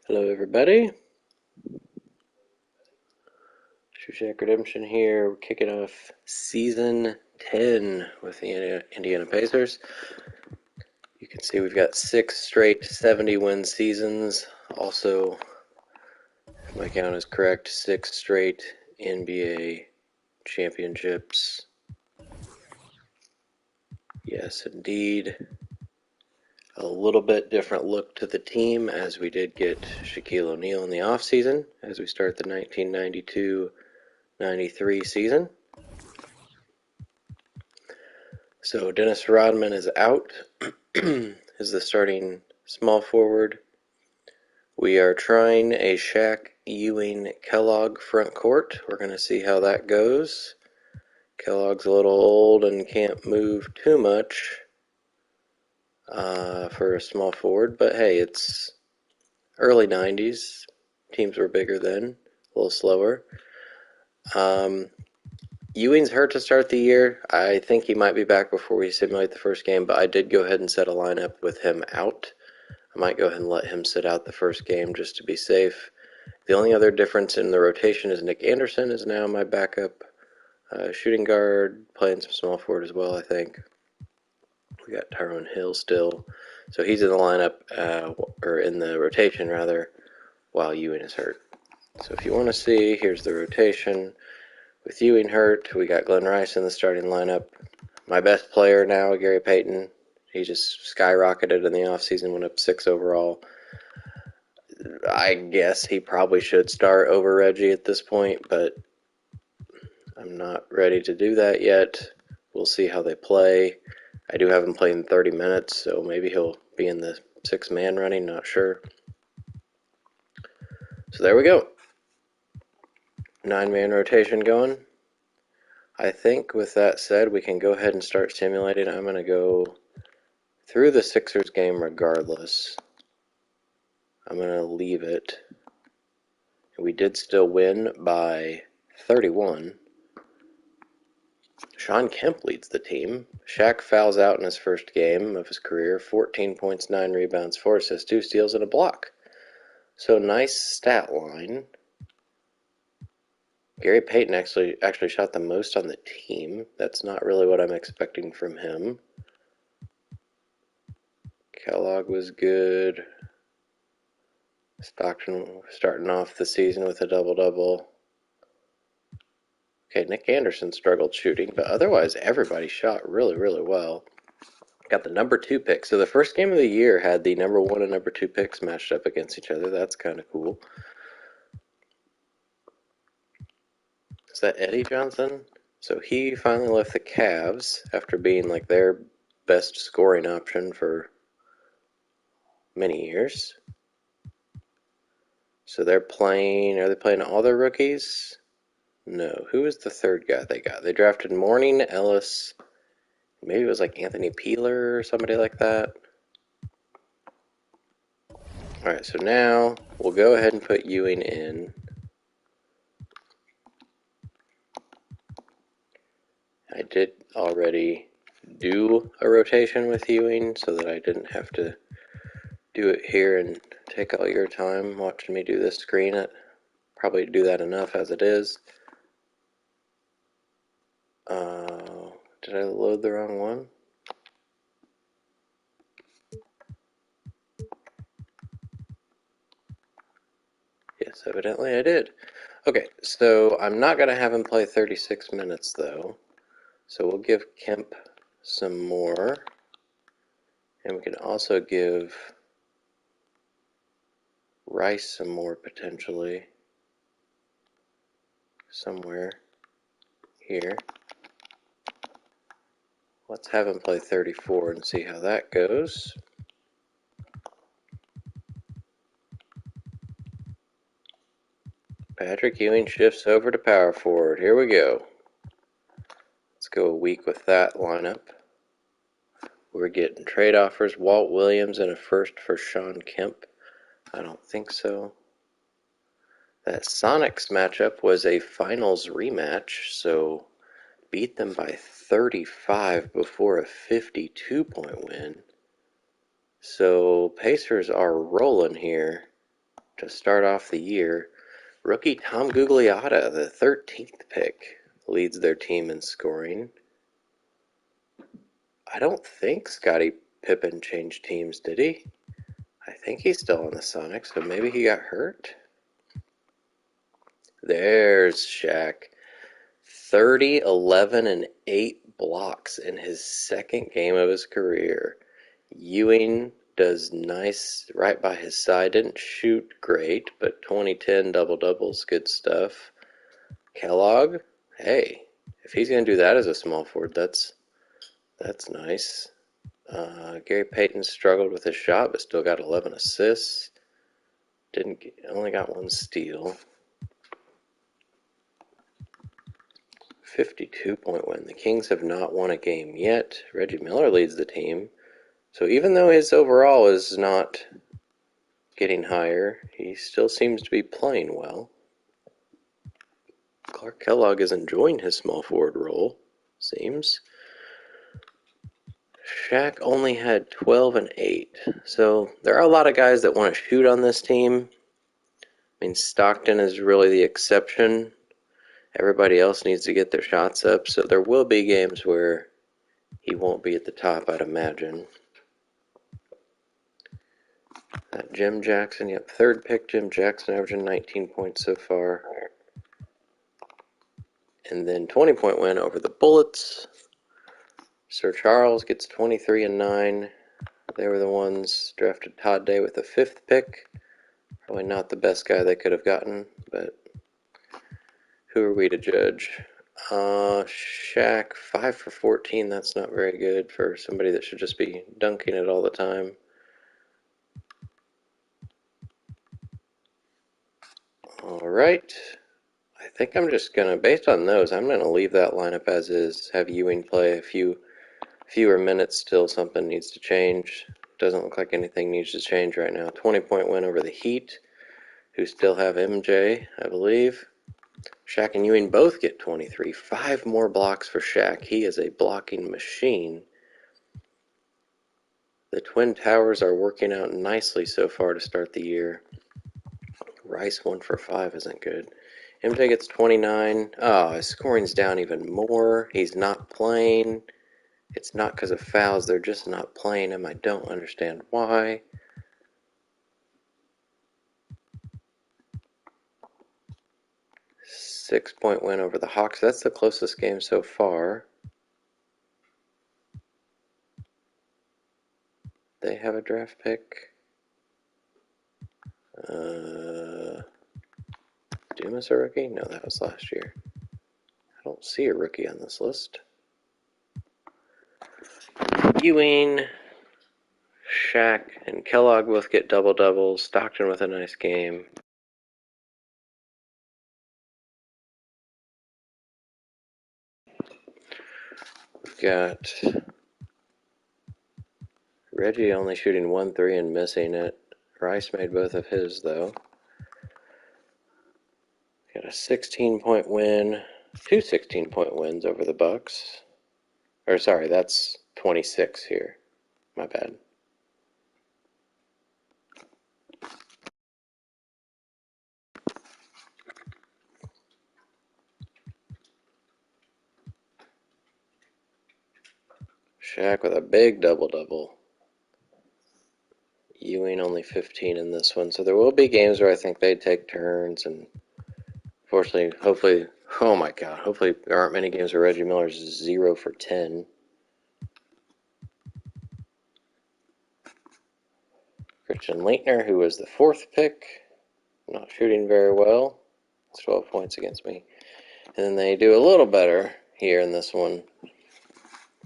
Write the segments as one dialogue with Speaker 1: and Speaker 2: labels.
Speaker 1: Hello everybody, Shaq Redemption here. We're kicking off Season 10 with the Indiana Pacers. You can see we've got 6 straight 70-win seasons. Also, if my count is correct, 6 straight NBA championships. Yes, indeed. A little bit different look to the team as we did get Shaquille O'Neal in the offseason as we start the 1992-93 season. So Dennis Rodman is out as the starting small forward. We are trying a Shaq, Ewing, Kellogg front court. We're going to see how that goes. Kellogg's a little old and can't move too much for a small forward, but hey, it's early 90s. Teams were bigger then, a little slower. Ewing's hurt to start the year. I think he might be back before we simulate the first game, but I did go ahead and set a lineup with him out. I might go ahead and let him sit out the first game just to be safe. The only other difference in the rotation is Nick Anderson is now my backup shooting guard, playing some small forward as well, I think. We got Tyrone Hill still. So he's in the lineup, or in the rotation rather, while Ewing is hurt. So if you want to see, here's the rotation. With Ewing hurt, we got Glenn Rice in the starting lineup. My best player now, Gary Payton. He just skyrocketed in the offseason, went up 6 overall. I guess he probably should start over Reggie at this point, but I'm not ready to do that yet. We'll see how they play. I do have him playing 30 minutes, so maybe he'll be in the 6-man running, not sure. So there we go. 9-man rotation going. I think with that said, we can go ahead and start simulating. I'm going to go through the Sixers game regardless. I'm going to leave it. We did still win by 31. Sean Kemp leads the team. Shaq fouls out in his first game of his career. 14 points, 9 rebounds, 4 assists, 2 steals, and a block. So nice stat line. Gary Payton actually shot the most on the team. That's not really what I'm expecting from him. Kellogg was good. Stockton starting off the season with a double-double. Okay, Nick Anderson struggled shooting, but otherwise everybody shot really, really well. Got the number 2 pick. So the first game of the year had the number 1 and number 2 picks matched up against each other. That's kind of cool. Is that Eddie Johnson? So he finally left the Cavs after being like their best scoring option for many years. So they're playing, are they playing all their rookies? No. Who is the third guy they got? They drafted Mourning, Ellis, maybe it was like Anthony Peeler or somebody like that. Alright, so now we'll go ahead and put Ewing in. I did already do a rotation with Ewing so that I didn't have to do it here and take all your time watching me do this screen. I probably do that enough as it is. Did I load the wrong one? Yes, evidently I did. Okay, so I'm not going to have him play 36 minutes though. So we'll give Kemp some more. And we can also give Rice some more potentially. Somewhere here. Let's have him play 34 and see how that goes. Patrick Ewing shifts over to power forward. Here we go. Let's go a week with that lineup. We're getting trade offers. Walt Williams and a first for Sean Kemp. I don't think so. That Sonics matchup was a finals rematch, so beat them by 35 before a 52-point win. So Pacers are rolling here. to start off the year. Rookie Tom Gugliotta, the 13th pick, leads their team in scoring. I don't think Scottie Pippen changed teams, did he? I think he's still on the Sonics, so maybe he got hurt. There's Shaq. 30, 11, and 8 blocks in his second game of his career. Ewing does nice right by his side. Didn't shoot great, but 2010 double-doubles, good stuff. Kellogg, hey, if he's going to do that as a small forward, that's nice. Gary Payton struggled with his shot, but still got 11 assists. Only got 1 steal. 52-point win. The Kings have not won a game yet. Reggie Miller leads the team. So even though his overall is not getting higher, he still seems to be playing well. Clark Kellogg is enjoying his small forward role, seems. Shaq only had 12 and 8. So there are a lot of guys that want to shoot on this team. I mean, Stockton is really the exception. Everybody else needs to get their shots up, so there will be games where he won't be at the top, I'd imagine. Jim Jackson, yep, 3rd pick, Jim Jackson, averaging 19 points so far. And then 20-point win over the Bullets. Sir Charles gets 23 and 9. They were the ones drafted Todd Day with the 5th pick. Probably not the best guy they could have gotten, but who are we to judge? Shaq, 5 for 14. That's not very good for somebody that should just be dunking it all the time. All right. I think I'm just going to, based on those, I'm going to leave that lineup as is. Have Ewing play a fewer minutes still. Something needs to change. Doesn't look like anything needs to change right now. 20-point win over the Heat, who still have MJ, I believe. Shaq and Ewing both get 23. 5 more blocks for Shaq. He is a blocking machine. The Twin Towers are working out nicely so far to start the year. Rice 1 for 5 isn't good. MJ gets 29. Oh, his scoring's down even more. He's not playing. It's not because of fouls. They're just not playing him. I don't understand why. Six-point win over the Hawks. That's the closest game so far. They have a draft pick. Dumas a rookie? No, that was last year. I don't see a rookie on this list. Ewing, Shaq, and Kellogg both get double-doubles. Stockton with a nice game. We've got Reggie only shooting 1 3 and missing it. Rice made both of his, though. Got a 16-point win. 2 16-point wins over the Bucks. Or sorry, that's 26 here. My bad. Shaq with a big double-double. Ewing only 15 in this one. So there will be games where I think they take turns. And fortunately, hopefully, oh my God, hopefully there aren't many games where Reggie Miller's 0 for 10. Christian Leitner, who was the 4th pick, not shooting very well. It's 12 points against me. And then they do a little better here in this one.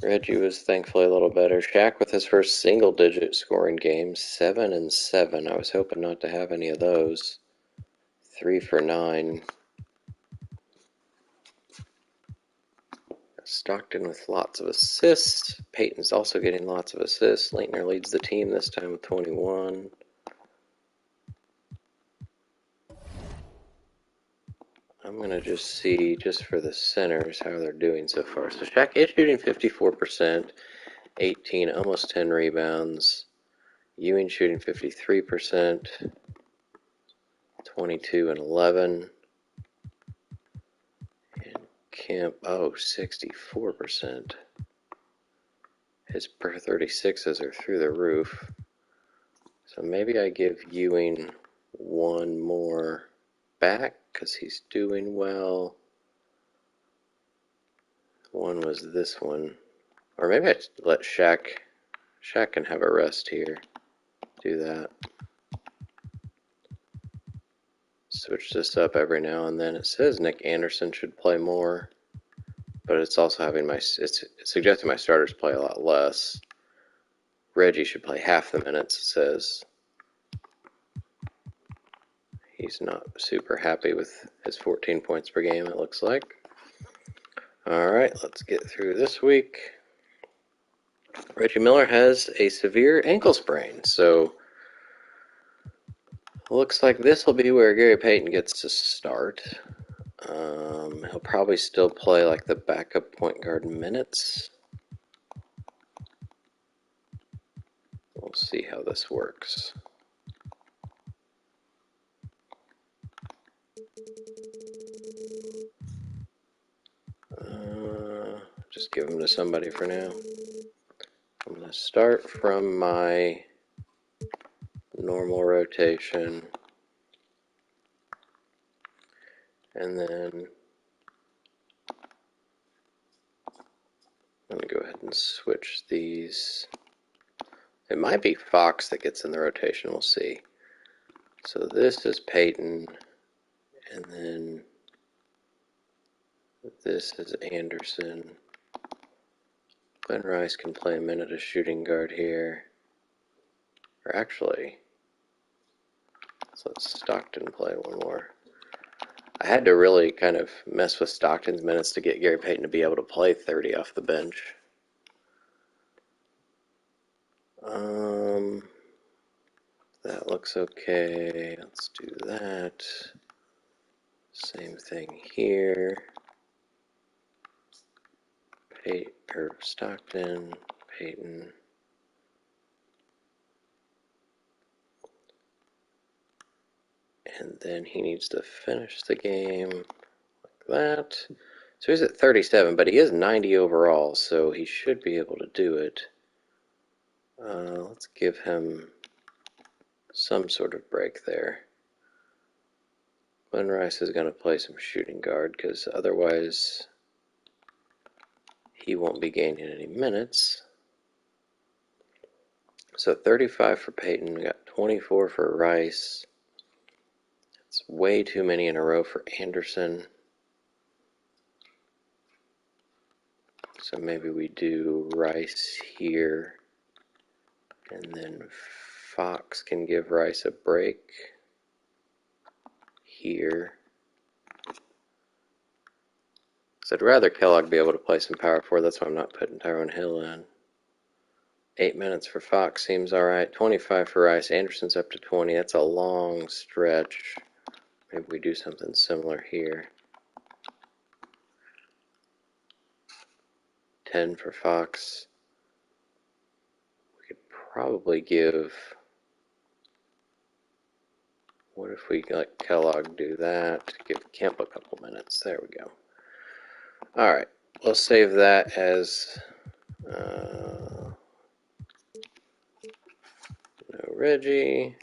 Speaker 1: Reggie was thankfully a little better. Shaq with his first single-digit scoring game, 7 and 7. I was hoping not to have any of those. 3 for 9. Stockton with lots of assists. Payton's also getting lots of assists. Leitner leads the team this time with 21. I'm going to just see, just for the centers, how they're doing so far. So Shaq is shooting 54%, 18, almost 10 rebounds. Ewing shooting 53%. 22 and 11. And Kemp, 64%. His per 36s are through the roof. So maybe I give Ewing one more back because he's doing well. One was this one. Or maybe I let Shaq can have a rest here. Do that. Switch this up every now and then. It says Nick Anderson should play more, but it's also having it's suggesting my starters play a lot less. Reggie should play half the minutes, it says. He's not super happy with his 14 points per game, it looks like. Alright, let's get through this week. Reggie Miller has a severe ankle sprain, so looks like this will be where Gary Payton gets to start. He'll probably still play like the backup point guard minutes. We'll see how this works. Just give them to somebody for now. I'm going to start from my normal rotation. And then I'm going to go ahead and switch these. It might be Fox that gets in the rotation, we'll see. So this is Payton, and then this is Anderson. Glenn Rice can play a minute of shooting guard here. Or actually, let's let Stockton play one more. I had to really kind of mess with Stockton's minutes to get Gary Payton to be able to play 30 off the bench. That looks okay. Let's do that. Same thing here. Stockton, Payton. And then he needs to finish the game like that. So he's at 37, but he is 90 overall, so he should be able to do it. Let's give him some sort of break there. Glenn Rice is going to play some shooting guard because otherwise he won't be gaining any minutes. So 35 for Payton, we got 24 for Rice. It's way too many in a row for Anderson. So maybe we do Rice here, and then Fox can give Rice a break here. So I'd rather Kellogg be able to play some power forward. That's why I'm not putting Tyrone Hill in. 8 minutes for Fox seems alright. 25 for Rice. Anderson's up to 20. That's a long stretch. Maybe we do something similar here. 10 for Fox. We could probably give... What if we let Kellogg do that? Give Kemp a couple minutes. There we go. Alright, we'll save that as no Reggie.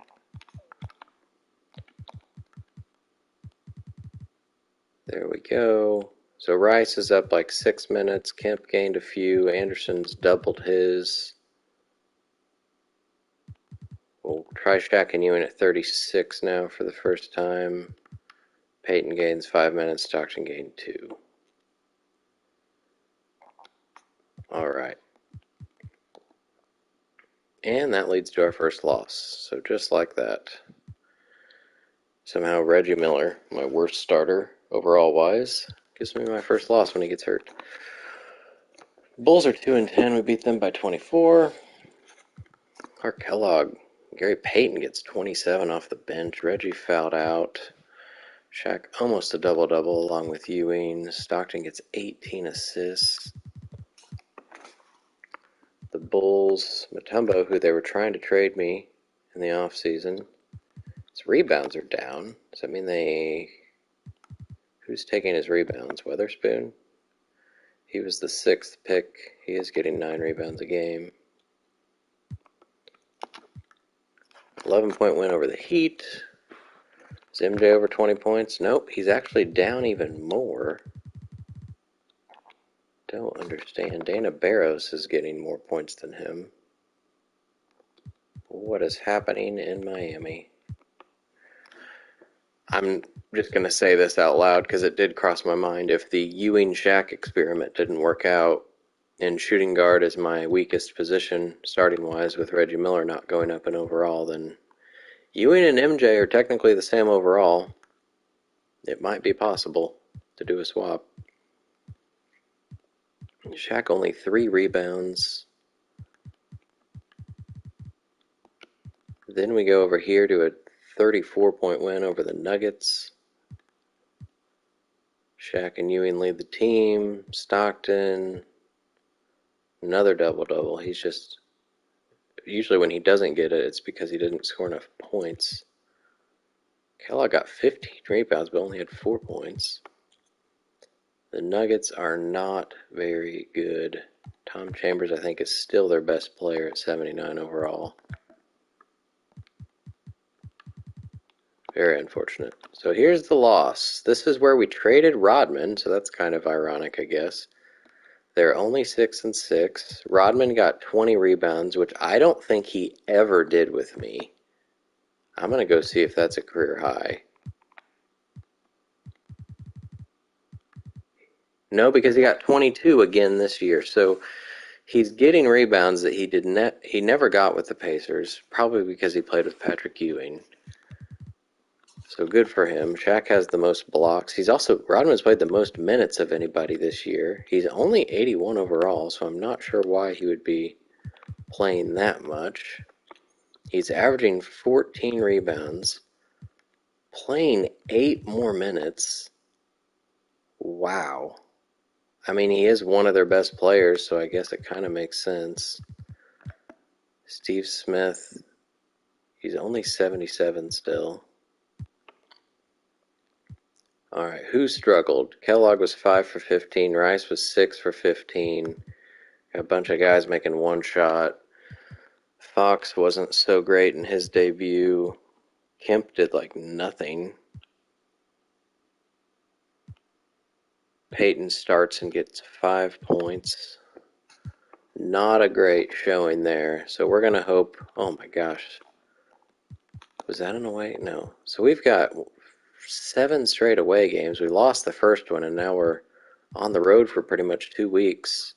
Speaker 1: There we go. So Rice is up like 6 minutes. Kemp gained a few. Anderson's doubled his. We'll try Shaq and Ewing at 36 now for the first time. Payton gains 5 minutes. Stockton gained 2. Alright. And that leads to our first loss. So just like that. Somehow Reggie Miller, my worst starter overall wise, gives me my first loss when he gets hurt. Bulls are 2-10. We beat them by 24. Clark Kellogg. Gary Payton gets 27 off the bench. Reggie fouled out. Shaq almost a double-double along with Ewing. Stockton gets 18 assists. The Bulls, Mutombo, who they were trying to trade me in the offseason, His rebounds are down. Does that mean they... Who's taking his rebounds? Weatherspoon? He was the 6th pick. He is getting 9 rebounds a game. 11-point win over the Heat. Is MJ over 20 points? Nope, he's actually down even more. Don't understand. Dana Barros is getting more points than him. What is happening in Miami? I'm just going to say this out loud because it did cross my mind. If the Ewing Shaq experiment didn't work out, and shooting guard is my weakest position, starting-wise, with Reggie Miller not going up in overall, then Ewing and MJ are technically the same overall. It might be possible to do a swap. Shaq only 3 rebounds. Then we go over here to a 34-point win over the Nuggets. Shaq and Ewing lead the team. Stockton, another double-double. He's just... Usually when he doesn't get it, it's because he didn't score enough points. Kellogg got 15 rebounds, but only had 4 points. The Nuggets are not very good. Tom Chambers, I think, is still their best player at 79 overall. Very unfortunate. So here's the loss. This is where we traded Rodman, so that's kind of ironic, I guess. They're only 6-6. Rodman got 20 rebounds, which I don't think he ever did with me. I'm going to go see if that's a career high. No, because he got 22 again this year. So he's getting rebounds that he never got with the Pacers, probably because he played with Patrick Ewing. So good for him. Shaq has the most blocks. Rodman's played the most minutes of anybody this year. He's only 81 overall, so I'm not sure why he would be playing that much. He's averaging 14 rebounds, playing 8 more minutes. Wow. I mean, he is one of their best players, so I guess it kind of makes sense. Steve Smith, he's only 77 still. All right, who struggled? Kellogg was 5 for 15. Rice was 6 for 15. Got a bunch of guys making one shot. Fox wasn't so great in his debut. Kemp did like nothing. Peyton starts and gets 5 points. Not a great showing there. So we're going to hope... Oh my gosh. Was that an away? No. So we've got 7 straight away games. We lost the first one, and now we're on the road for pretty much 2 weeks.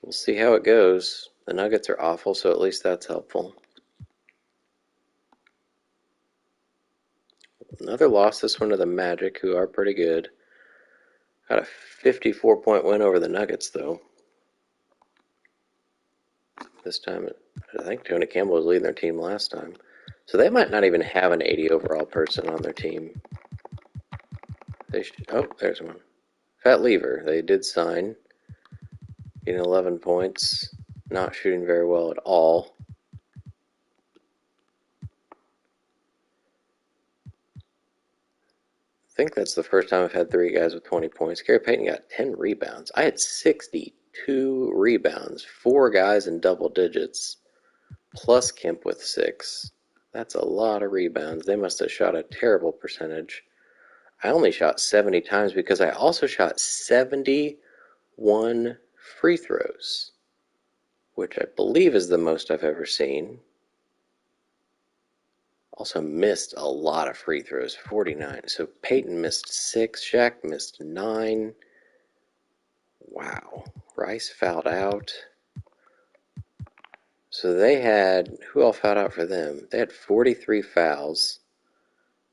Speaker 1: We'll see how it goes. The Nuggets are awful, so at least that's helpful. Another loss, this one to the Magic, who are pretty good. Got a 54-point win over the Nuggets, though. This time, I think Tony Campbell was leading their team last time. So they might not even have an 80 overall person on their team. Oh, there's one. Fat Lever, they did sign. Getting 11 points. Not shooting very well at all. I think that's the first time I've had 3 guys with 20 points. Gary Payton got 10 rebounds. I had 62 rebounds. 4 guys in double digits. Plus Kemp with 6. That's a lot of rebounds. They must have shot a terrible percentage. I only shot 70 times because I also shot 71 free throws, which I believe is the most I've ever seen. Also missed a lot of free throws, 49. So Peyton missed 6, Shaq missed 9. Wow. Rice fouled out. So they had, who all fouled out for them? They had 43 fouls.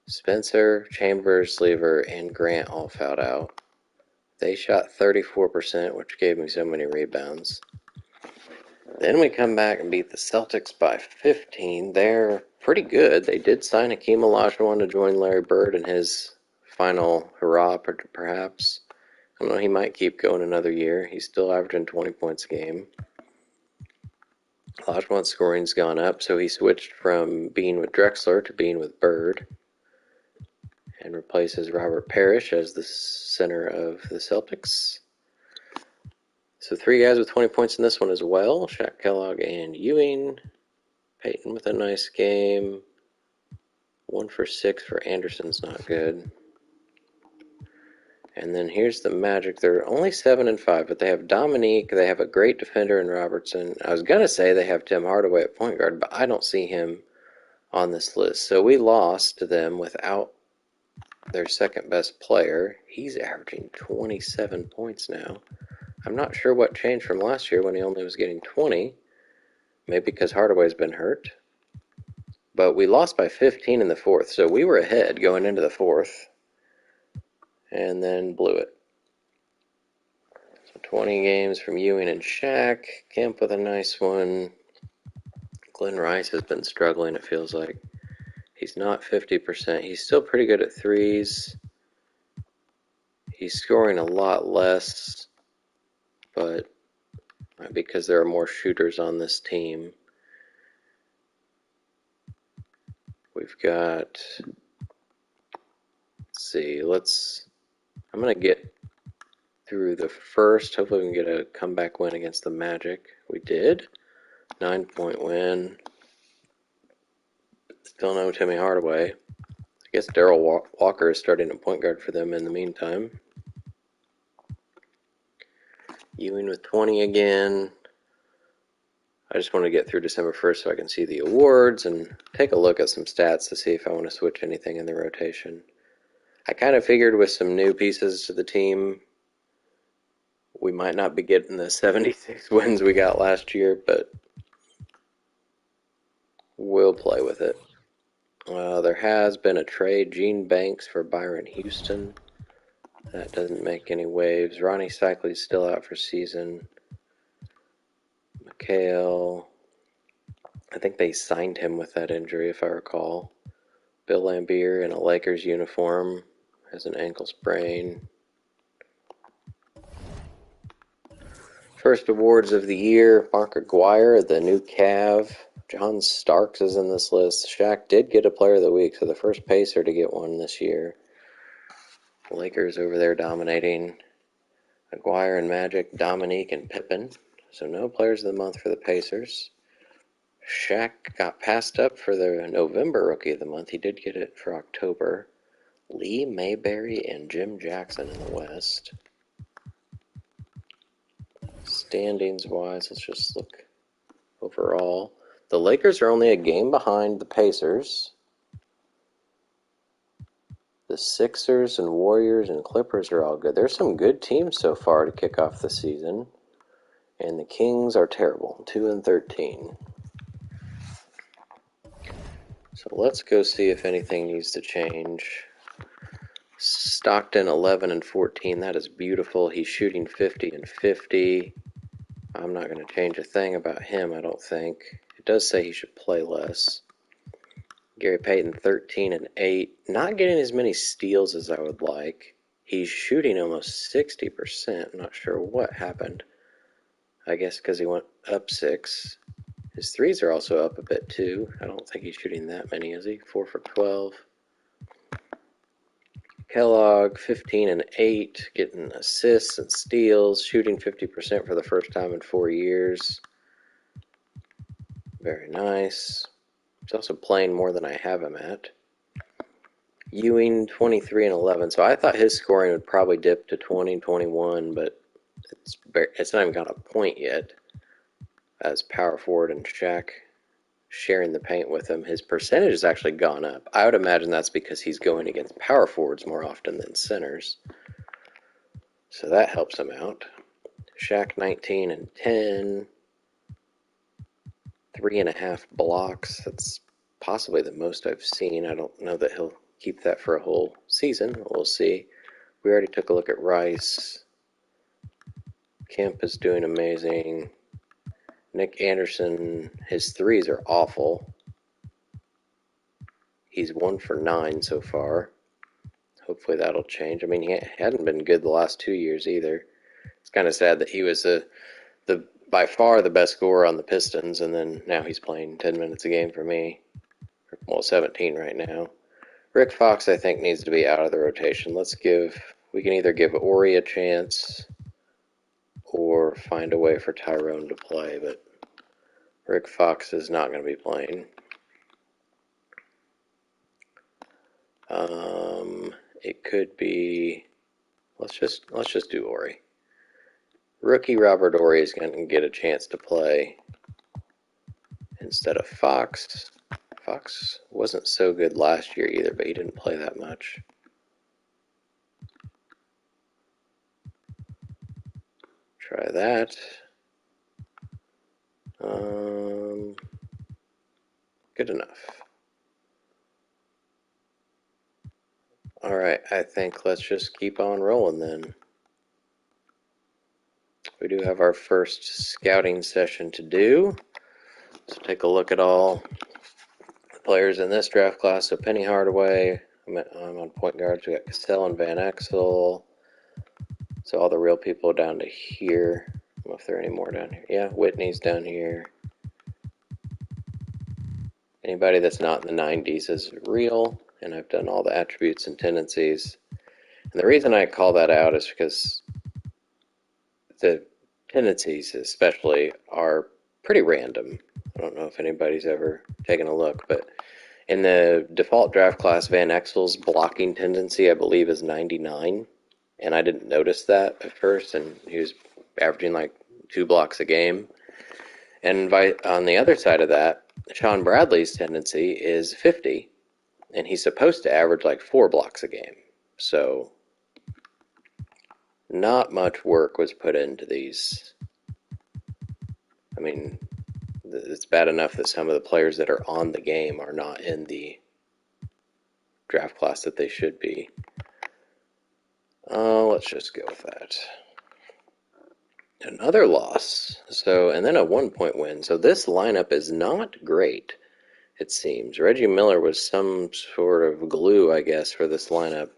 Speaker 1: Spencer, Chambers, Lever, and Grant all fouled out. They shot 34%, which gave me so many rebounds. Then we come back and beat the Celtics by 15. They're pretty good. They did sign Hakeem Olajuwon to join Larry Bird in his final hurrah, perhaps. I don't know, he might keep going another year. He's still averaging 20 points a game. Olajuwon's scoring's gone up, so he switched from being with Drexler to being with Bird and replaces Robert Parrish as the center of the Celtics. So 3 guys with 20 points in this one as well. Shaq, Kellogg, and Ewing. Peyton with a nice game. 1 for 6 for Anderson's not good. And then here's the Magic. They're only 7 and 5, but they have Dominique. They have a great defender in Robertson. I was going to say they have Tim Hardaway at point guard, but I don't see him on this list. So we lost to them without their second best player. He's averaging 27 points now. I'm not sure what changed from last year when he only was getting 20. Maybe because Hardaway's been hurt. But we lost by 15 in the fourth, so we were ahead going into the fourth. And then blew it. So 20 games from Ewing and Shaq. Kemp with a nice one. Glenn Rice has been struggling, it feels like. He's not 50%. He's still pretty good at threes. He's scoring a lot less, but because there are more shooters on this team. We've got, let's see, I'm going to get through the first. Hopefully we can get a comeback win against the Magic. We did. 9-point win. Still no Timmy Hardaway. I guess Darrell Walker is starting a point guard for them in the meantime. Ewing with 20 again. I just want to get through December 1st so I can see the awards and take a look at some stats to see if I want to switch anything in the rotation. I kind of figured with some new pieces to the team, we might not be getting the 76 wins we got last year, but we'll play with it. There has been a trade, Gene Banks for Byron Houston. That doesn't make any waves. Ronnie Cycli's still out for season. McHale, I think they signed him with that injury, if I recall. Bill Laimbeer in a Lakers uniform has an ankle sprain. First awards of the year, Mark Aguirre, the new Cav. John Starks is in this list. Shaq did get a Player of the Week, so the first Pacer to get one this year. The Lakers over there dominating. Aguirre and Magic, Dominique and Pippen. So no Players of the Month for the Pacers. Shaq got passed up for the November Rookie of the Month. He did get it for October. Lee Mayberry and Jim Jackson in the West. Standings-wise, let's just look overall. The Lakers are only a game behind the Pacers. The Sixers and Warriors and Clippers are all good. There's some good teams so far to kick off the season. And the Kings are terrible, 2-13. So let's go see if anything needs to change. Stockton 11-14. That is beautiful. He's shooting 50 and 50. I'm not going to change a thing about him, I don't think. It does say he should play less. Gary Payton 13 and 8. Not getting as many steals as I would like. He's shooting almost 60%. I'm not sure what happened. I guess because he went up 6. His threes are also up a bit too. I don't think he's shooting that many, is he? 4 for 12. Kellogg, 15 and 8, getting assists and steals, shooting 50% for the first time in 4 years. Very nice. He's also playing more than I have him at. Ewing, 23 and 11. So I thought his scoring would probably dip to 20, 21, but it's not even got a point yet. As power forward and Shaq sharing the paint with him, his percentage has actually gone up. I would imagine that's because he's going against power forwards more often than centers. So that helps him out. Shaq 19 and 10. 3.5 blocks. That's possibly the most I've seen. I don't know that he'll keep that for a whole season. We'll see. We already took a look at Rice. Kemp is doing amazing. Nick Anderson, his threes are awful. He's 1 for 9 so far. Hopefully that'll change. I mean, he hadn't been good the last 2 years either. It's kind of sad that he was by by far the best scorer on the Pistons, and then now he's playing 10 minutes a game for me. Well, 17 right now. Rick Fox, I think, needs to be out of the rotation. We can either give Ori a chance or find a way for Tyrone to play, but Rick Fox is not going to be playing. It could be, let's just do Ori. Rookie Robert Ori is going to get a chance to play instead of Fox. Fox wasn't so good last year either, but he didn't play that much. Try that. Good enough. Alright, I think let's just keep on rolling then. We do have our first scouting session to do. So take a look at all the players in this draft class. So Penny Hardaway, I'm on point guards. We got Cassell and Van Exel. So all the real people down to here. I don't know if there are any more down here. Yeah, Whitney's down here. Anybody that's not in the 90s is real, and I've done all the attributes and tendencies. And the reason I call that out is because the tendencies especially are pretty random. I don't know if anybody's ever taken a look, but in the default draft class, Van Exel's blocking tendency, I believe, is 99, and I didn't notice that at first, and he was averaging like 2 blocks a game. And on the other side of that, Sean Bradley's tendency is 50, and he's supposed to average like 4 blocks a game. So not much work was put into these. I mean, it's bad enough that some of the players that are on the game are not in the draft class that they should be. Let's just go with that. Another loss. And then a 1-point win. So this lineup is not great, it seems. Reggie Miller was some sort of glue, I guess, for this lineup.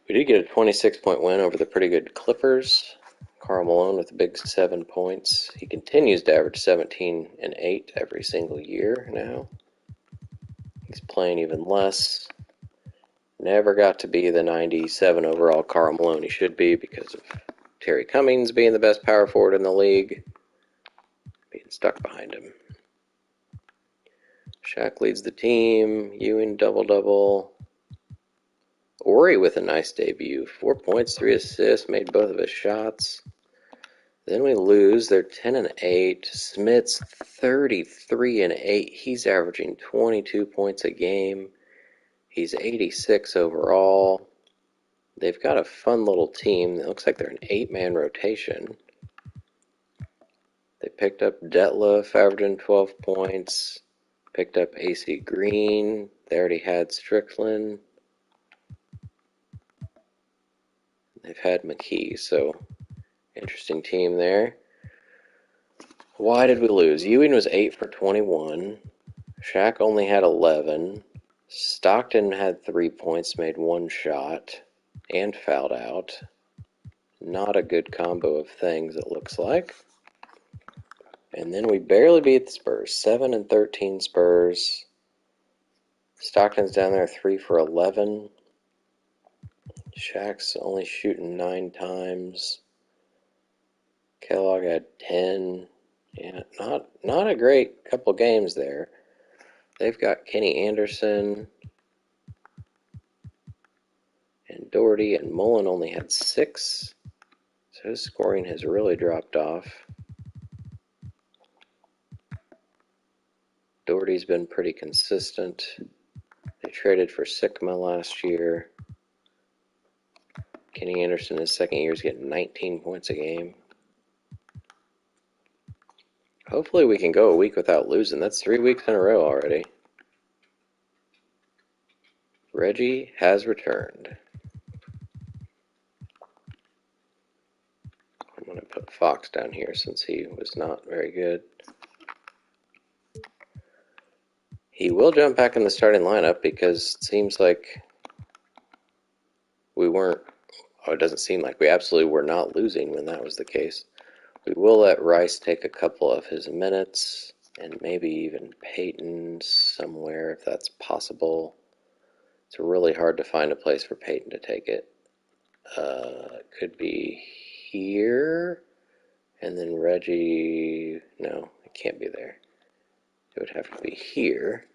Speaker 1: We did get a 26-point win over the pretty good Clippers. Karl Malone with a big 7 points. He continues to average 17 and 8 every single year now. He's playing even less. Never got to be the 97 overall Karl Malone he should be because of Terry Cummings being the best power forward in the league, being stuck behind him. Shaq leads the team. Ewing double-double. Ori with a nice debut. 4 points, 3 assists, made both of his shots. Then we lose. They're 10 and 8. Smith's 33 and 8. He's averaging 22 points a game. He's 86 overall. They've got a fun little team. It looks like they're an 8-man rotation. They picked up Detlef, averaging 12 points. Picked up AC Green. They already had Strickland. They've had McKee, so interesting team there. Why did we lose? Ewing was 8 for 21. Shaq only had 11. Stockton had 3 points, made 1 shot, and fouled out. Not a good combo of things, it looks like. And then we barely beat the Spurs. 7 and 13 Spurs. Stockton's down there 3 for 11. Shaq's only shooting 9 times. Kellogg had 10. Yeah, not a great couple games there. They've got Kenny Anderson and Doherty, and Mullen only had 6. So his scoring has really dropped off. Doherty's been pretty consistent. They traded for Sigma last year. Kenny Anderson, his second year, is getting 19 points a game. Hopefully we can go a week without losing. That's 3 weeks in a row already. Reggie has returned. I'm going to put Fox down here since he was not very good. He will jump back in the starting lineup because it seems like we weren't, it doesn't seem like we absolutely were not losing when that was the case. We will let Rice take a couple of his minutes, and maybe even Peyton somewhere if that's possible. It's really hard to find a place for Peyton to take it. It could be here, and then Reggie. No, it can't be there. It would have to be here,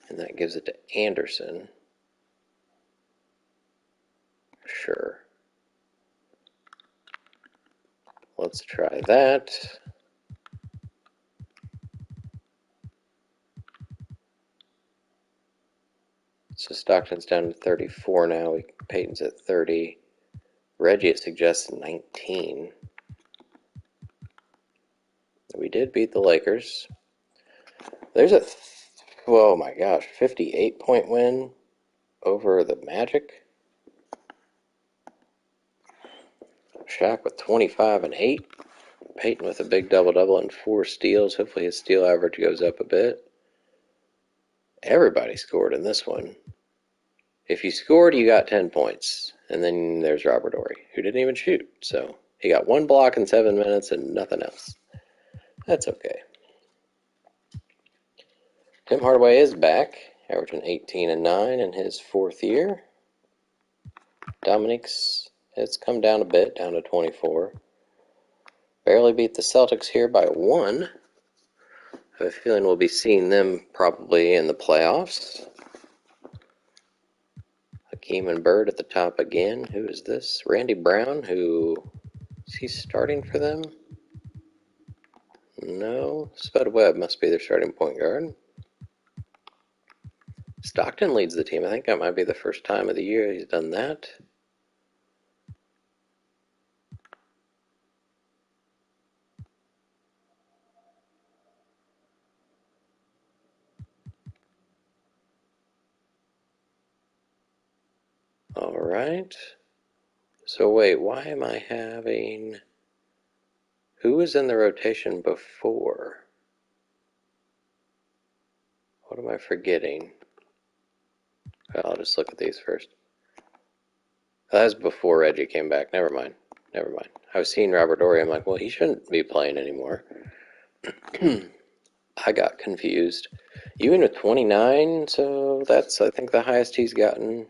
Speaker 1: and that gives it to Anderson. Sure. Let's try that. So Stockton's down to 34 now. Peyton's at 30. Reggie, it suggests 19. We did beat the Lakers. There's a, oh my gosh, 58-point win over the Magic. Shaq with 25 and 8. Peyton with a big double-double and 4 steals. Hopefully his steal average goes up a bit. Everybody scored in this one. If you scored, you got 10 points. And then there's Robert Horry, who didn't even shoot. So he got 1 block in 7 minutes and nothing else. That's okay. Tim Hardaway is back, averaging 18 and 9 in his 4th year. Dominique's, it's come down a bit, down to 24. Barely beat the Celtics here by 1. I have a feeling we'll be seeing them probably in the playoffs. Hakeem and Bird at the top again. Who is this? Randy Brown, who is he starting for them? No. Spud Webb must be their starting point guard. Stockton leads the team. I think that might be the first time of the year he's done that. All right. So wait, why am I having... Who was in the rotation before? What am I forgetting? I'll just look at these first. That was before Reggie came back. Never mind. Never mind. I was seeing Robert Horry. I'm like, well, he shouldn't be playing anymore. I got confused. Ewing with 29, so that's, I think, the highest he's gotten,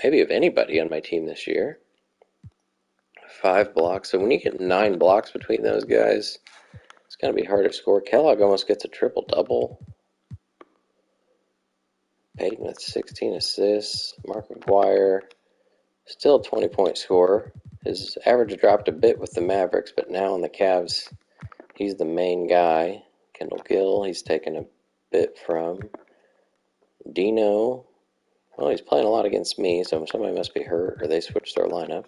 Speaker 1: maybe of anybody on my team this year. 5 blocks. So when you get 9 blocks between those guys, it's going to be hard to score. Kellogg almost gets a triple-double. Peyton with 16 assists. Mark McGuire, still a 20-point scorer. His average dropped a bit with the Mavericks, but now in the Cavs, he's the main guy. Kendall Gill, he's taken a bit from. Dino, well, he's playing a lot against me, so somebody must be hurt, or they switched their lineup.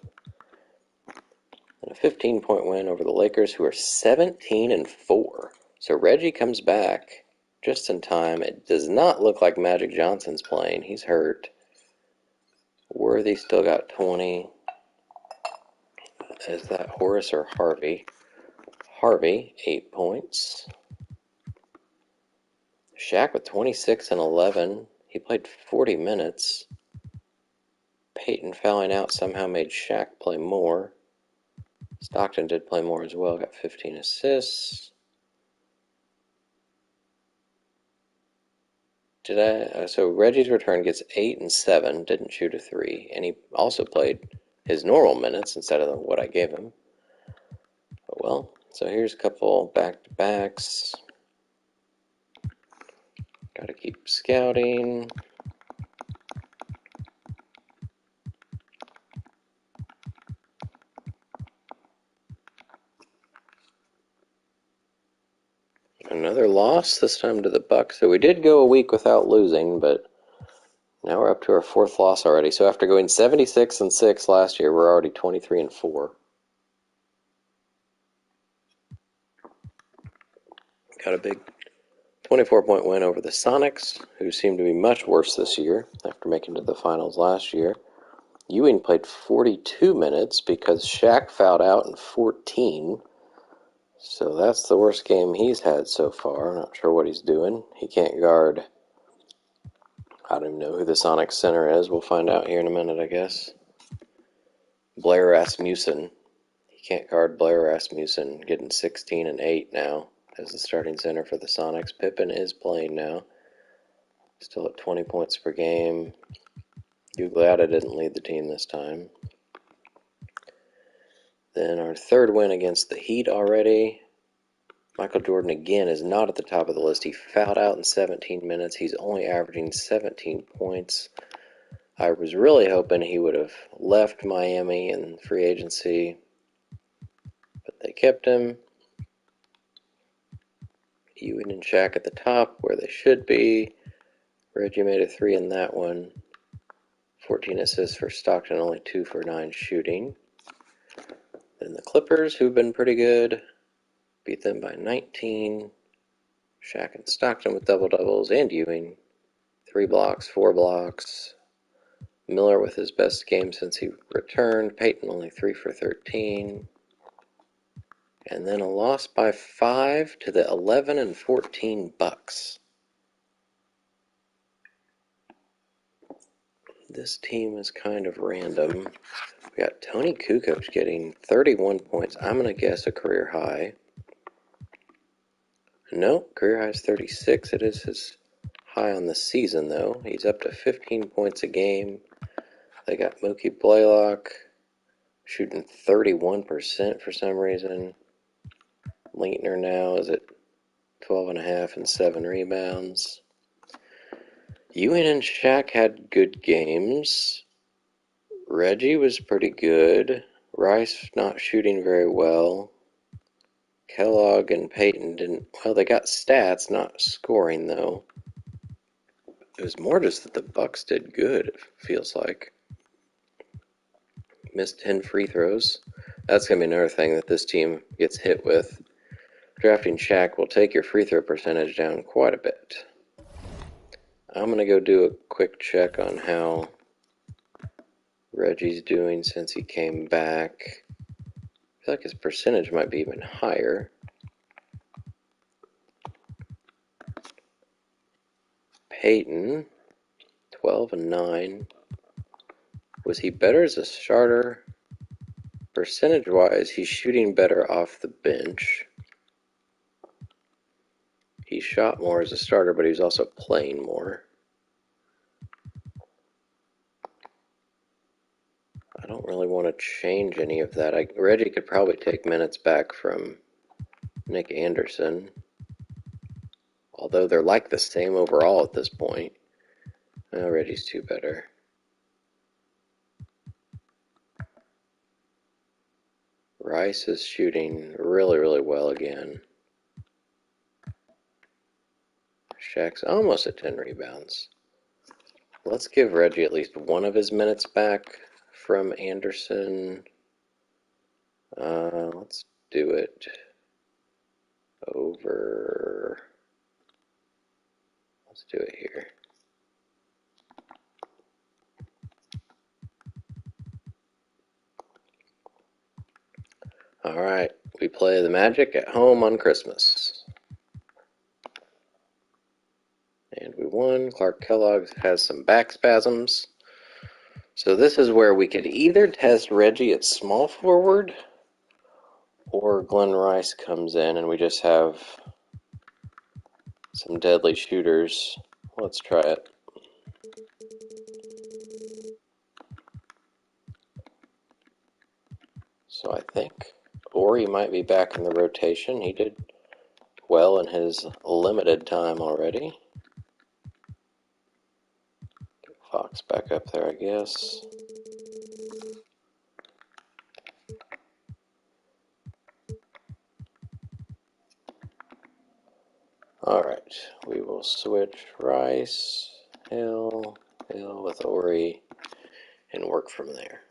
Speaker 1: And a 15-point win over the Lakers, who are 17 and 4. So Reggie comes back just in time. It does not look like Magic Johnson's playing. He's hurt. Worthy still got 20. Is that Horace or Harvey? Harvey, 8 points. Shaq with 26 and 11. He played 40 minutes. Peyton fouling out somehow made Shaq play more. Stockton did play more as well, got 15 assists. So Reggie's return gets 8 and 7, didn't shoot a 3, and he also played his normal minutes instead of what I gave him. But well, so here's a couple back-to-backs. Got to keep scouting. Another loss, this time to the Bucks. So we did go a week without losing, but now we're up to our 4th loss already. So after going 76 and 6 last year, we're already 23 and 4. Got a big 24-point win over the Sonics, who seem to be much worse this year after making it to the finals last year. Ewing played 42 minutes because Shaq fouled out in 14. So that's the worst game he's had so far. I'm not sure what he's doing. He can't guard. I don't even know who the Sonics center is. We'll find out here in a minute, I guess. Blair Rasmussen. He Can't guard Blair Rasmussen, getting 16 and 8 now as the starting center for the Sonics. Pippen is playing now, still at 20 points per game. You glad I didn't lead the team this time. Then our third win against the Heat already. Michael Jordan again is not at the top of the list. He fouled out in 17 minutes. He's only averaging 17 points. I was really hoping he would have left Miami in free agency, but they kept him. Ewing and Shaq at the top where they should be. Reggie made a 3 in that one. 14 assists for Stockton, only 2 for 9 shooting. Then the Clippers, who've been pretty good, beat them by 19. Shaq and Stockton with double-doubles, and Ewing. 3 blocks, 4 blocks. Miller with his best game since he returned. Peyton only 3 for 13. And then a loss by 5 to the 11 and 14 Bucks. This team is kind of random. We got Tony Kukoc getting 31 points. I'm going to guess a career high. No, career high is 36. It is his high on the season, though. He's up to 15 points a game. They got Mookie Blaylock shooting 31% for some reason. Leitner now is at 12.5 and 7 rebounds. Ewing and Shaq had good games. Reggie was pretty good. Rice not shooting very well. Kellogg and Peyton didn't... Well, they got stats, not scoring, though. It was more just that the Bucks did good, it feels like. Missed 10 free throws. That's going to be another thing that this team gets hit with. Drafting Shaq will take your free throw percentage down quite a bit. I'm going to go do a quick check on how Reggie's doing since he came back. I feel like his percentage might be even higher. Peyton, 12 and 9. Was he better as a starter? Percentage-wise, he's shooting better off the bench. He shot more as a starter, but he was also playing more. I don't really want to change any of that. Reggie could probably take minutes back from Nick Anderson. Although they're like the same overall at this point. Oh, Reggie's too better. Rice is shooting really, really well again. Shaq's almost at 10 rebounds. Let's give Reggie at least one of his minutes back from Anderson. Let's do it over. Let's do it here. All right, we play the Magic at home on Christmas. And we won. Clark Kellogg has some back spasms. So this is where we could either test Reggie at small forward, or Glenn Rice comes in and we just have some deadly shooters. Let's try it. So I think Ori might be back in the rotation. He did well in his limited time already. Get Fox back up there, I guess. Alright, we will switch Rice, Hill with Ori, and work from there.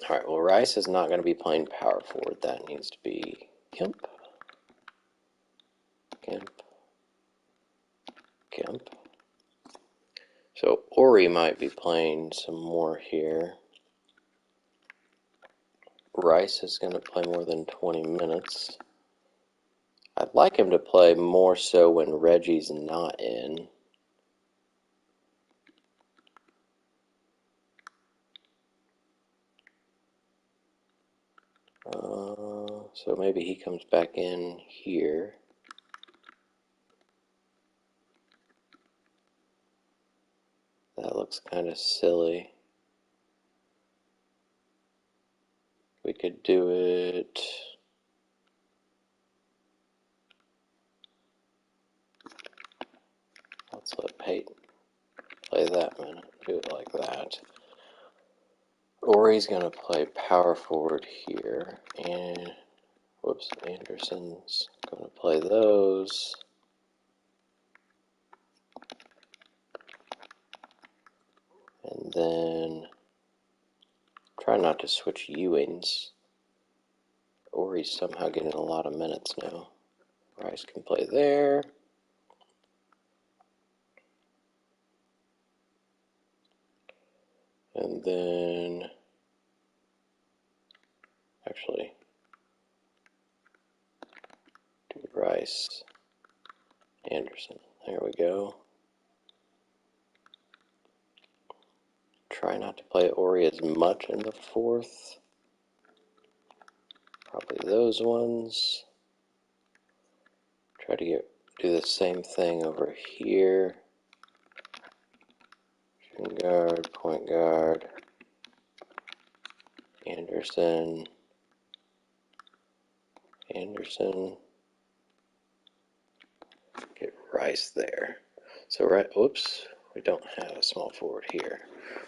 Speaker 1: Alright, well, Rice is not going to be playing power forward. That needs to be Kemp. So Ori might be playing some more here. Rice is going to play more than 20 minutes. I'd like him to play more so when Reggie's not in. So maybe he comes back in here. That looks kind of silly. We could do it. Let's let Peyton play that minute. Do it like that. Or he's going to play power forward here. And, whoops, Anderson's going to play those. And then try not to switch Ewings. Or he's somehow getting a lot of minutes now. Rice can play there. And then, actually, do Rice, Anderson. There we go. Try not to play Ori as much in the fourth. Probably those ones. Try to do the same thing over here. Shooting guard, point guard, Anderson, Anderson. Get Rice there. So whoops, we don't have a small forward here.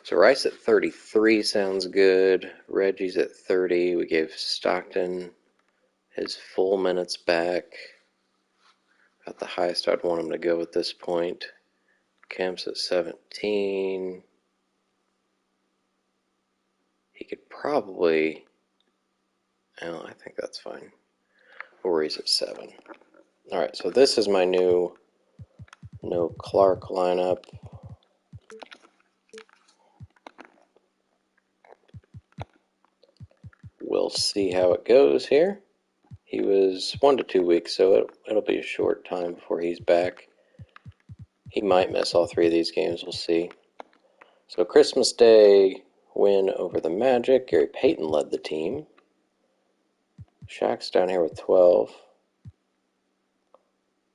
Speaker 1: So Rice at 33 sounds good. Reggie's at 30. We gave Stockton his full minutes back. About the highest I'd want him to go at this point. Kemp's at 17. He could probably, oh, I think that's fine. Ori's at 7. Alright, so this is my new no Clark lineup. We'll see how it goes here. He was 1 to 2 weeks, so it'll be a short time before he's back. He might miss all 3 of these games, we'll see. So Christmas Day win over the Magic. Gary Payton led the team. Shaq's down here with 12.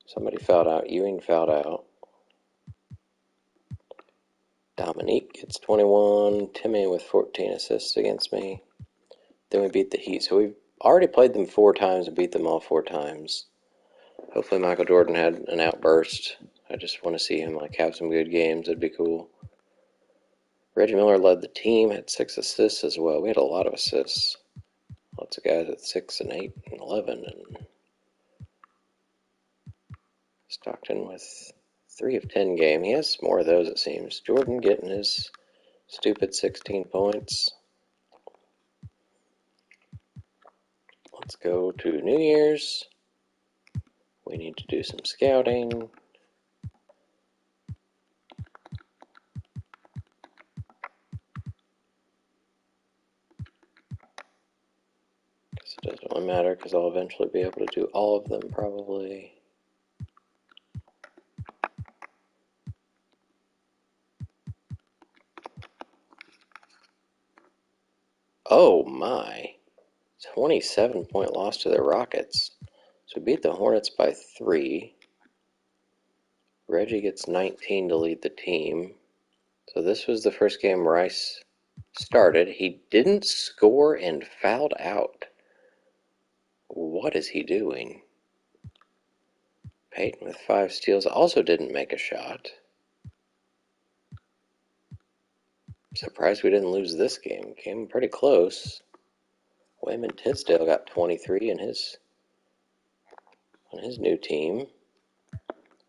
Speaker 1: Somebody fouled out. Ewing fouled out. Dominique gets 21. Timmy with 14 assists against me. Then we beat the Heat. So we've already played them 4 times and beat them all 4 times. Hopefully Michael Jordan had an outburst. I just want to see him have some good games. That'd be cool. Reggie Miller led the team, had 6 assists as well. We had a lot of assists. Lots of guys at 6 and 8 and 11. And Stockton with 3 of 10 game. He has more of those, it seems. Jordan getting his stupid 16 points. Let's go to New Year's. We need to do some scouting. Guess it doesn't really matter because I'll eventually be able to do all of them probably. Oh my. 27-point loss to the Rockets. So we beat the Hornets by 3. Reggie gets 19 to lead the team. So this was the first game Rice started. He didn't score and fouled out. What is he doing? Peyton with 5 steals also didn't make a shot. Surprised we didn't lose this game. Came pretty close. Wayman Tisdale got 23 in his new team.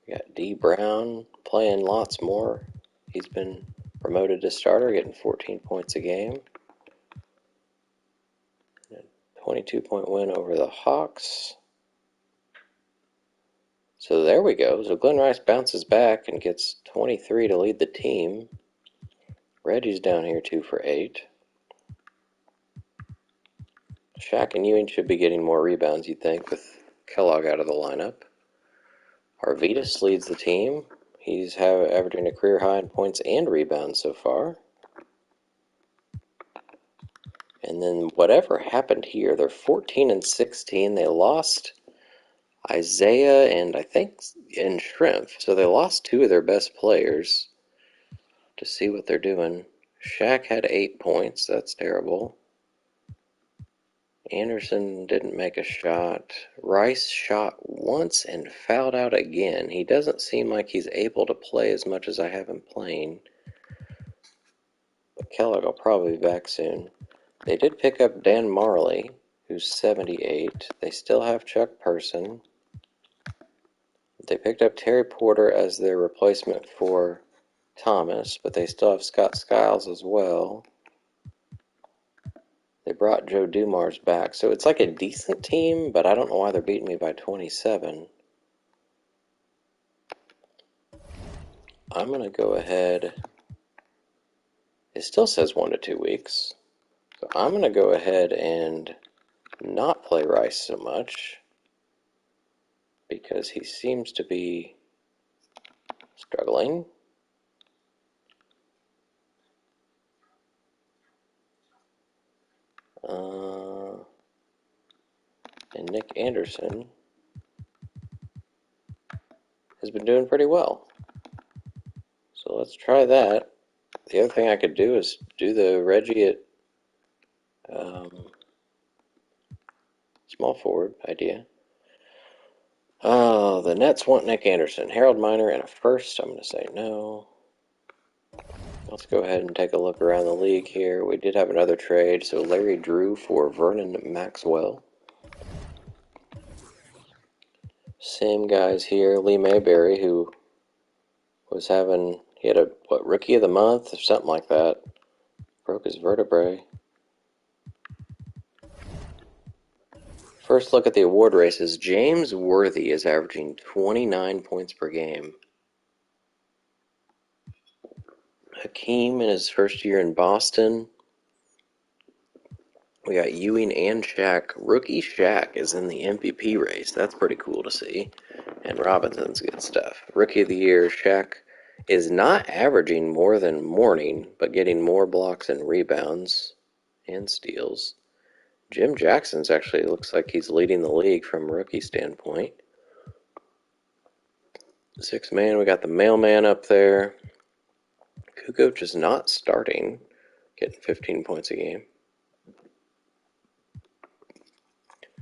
Speaker 1: We got D. Brown playing lots more. He's been promoted to starter, getting 14 points a game. A 22-point win over the Hawks. So there we go. So Glenn Rice bounces back and gets 23 to lead the team. Reggie's down here 2 for 8. Shaq and Ewing should be getting more rebounds, you'd think, with Kellogg out of the lineup. Arvidas leads the team. He's averaging a career high in points and rebounds so far. And then whatever happened here, they're 14-16. They lost Isaiah and I think and Shrimp. So they lost two of their best players. To see what they're doing. Shaq had 8 points. That's terrible. Anderson didn't make a shot. Rice shot once and fouled out again. He doesn't seem like he's able to play as much as I have him playing. But Kellogg will probably be back soon. They did pick up Dan Marley, who's 78. They still have Chuck Person. They picked up Terry Porter as their replacement for Thomas, but they still have Scott Skiles as well. They brought Joe Dumars back, so it's like a decent team, but I don't know why they're beating me by 27. I'm going to go ahead. It still says 1 to 2 weeks. So I'm going to go ahead and not play Rice so much because he seems to be struggling. And Nick Anderson has been doing pretty well. So let's try that. The other thing I could do is do the Reggie at small forward idea. Oh, the Nets want Nick Anderson. Harold Miner and a first. I'm going to say no. Let's go ahead and take a look around the league here. We did have another trade. So Larry Drew for Vernon Maxwell. Same guys here. Lee Mayberry, who was having, he had a, rookie of the month or something like that. Broke his vertebrae. First look at the award races. James Worthy is averaging 29 points per game. Hakeem in his first year in Boston. We got Ewing and Shaq. Rookie Shaq is in the MVP race. That's pretty cool to see. And Robinson's good stuff. Rookie of the year, Shaq is not averaging more than Mourning, but getting more blocks and rebounds and steals. Jim Jackson's actually looks like he's leading the league from a rookie standpoint. Sixth man, we got the mailman up there. Kukoc is not starting, getting 15 points a game.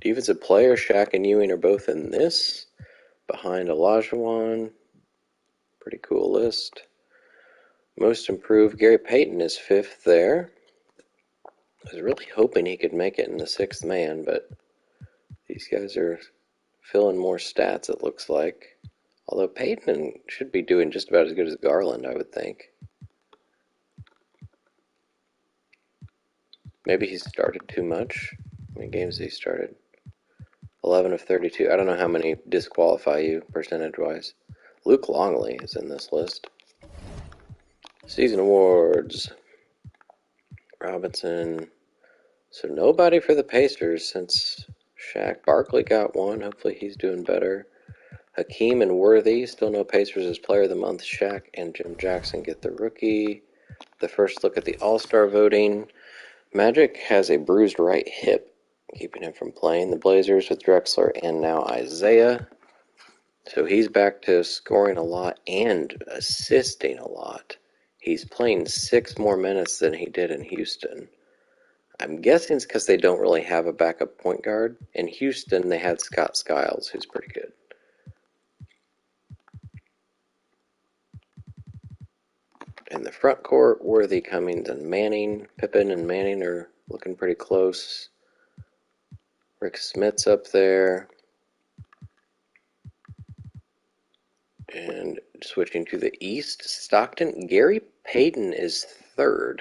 Speaker 1: Defensive player, Shaq and Ewing are both in this. Behind Olajuwon. Pretty cool list. Most improved, Gary Payton is 5th there. I was really hoping he could make it in the 6th man, but these guys are filling more stats, it looks like. Although Payton should be doing just about as good as Garland, I would think. Maybe he started too much. How many games has he started? 11 of 32. I don't know how many disqualify you percentage-wise. Luke Longley is in this list. Season awards. Robinson. So nobody for the Pacers since Shaq. Barkley got one. Hopefully he's doing better. Hakeem and Worthy. Still no Pacers as Player of the Month. Shaq and Jim Jackson get the rookie. The first look at the All-Star voting. Magic has a bruised right hip, keeping him from playing. The Blazers with Drexler and now Isaiah. So he's back to scoring a lot and assisting a lot. He's playing 6 more minutes than he did in Houston. I'm guessing it's because they don't really have a backup point guard. In Houston, they had Scott Skiles, who's pretty good. In the front court, Worthy, Cummings, and Manning. Pippen and Manning are looking pretty close. Rick Smith's up there. And switching to the East, Stockton. Gary Payton is 3rd.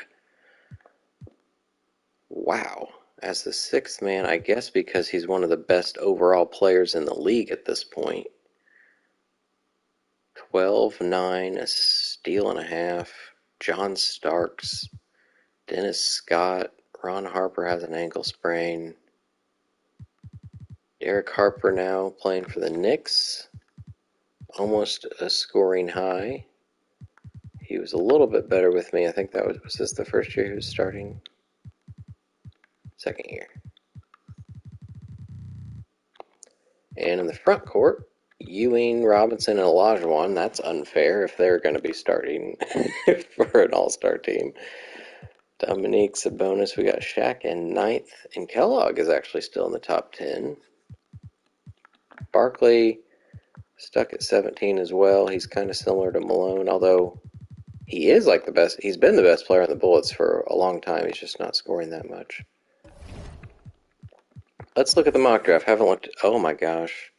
Speaker 1: Wow. As the 6th man, I guess because he's one of the best overall players in the league at this point. 12, 9, a steal and a half. John Starks, Dennis Scott, Ron Harper has an ankle sprain. Derek Harper now playing for the Knicks. Almost a scoring high. He was a little bit better with me. I think that was this the first year he was starting? second year. And in the front court, Ewing, Robinson, and Olajuwon. That's unfair if they're going to be starting for an all-star team. Dominique Sabonis, we got Shaq in 9th, and Kellogg is actually still in the top 10. Barkley stuck at 17 as well. He's kind of similar to Malone, although he is like the best. He's been the best player on the Bullets for a long time. He's just not scoring that much. Let's look at the mock draft. Haven't looked. Oh my gosh.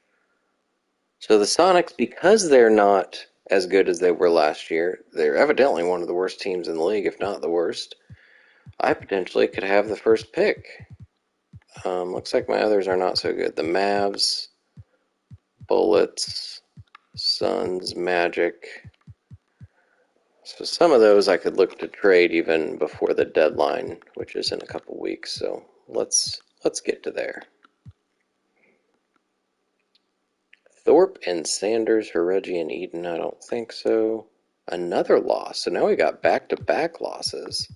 Speaker 1: So the Sonics, because they're not as good as they were last year, they're evidently one of the worst teams in the league, if not the worst. I potentially could have the first pick. Looks like my others are not so good. The Mavs, Bullets, Suns, Magic. So some of those I could look to trade even before the deadline, which is in a couple weeks. So let's get to there. Thorpe and Sanders for Reggie and Eden. I don't think so. Another loss. So now we got back-to-back losses.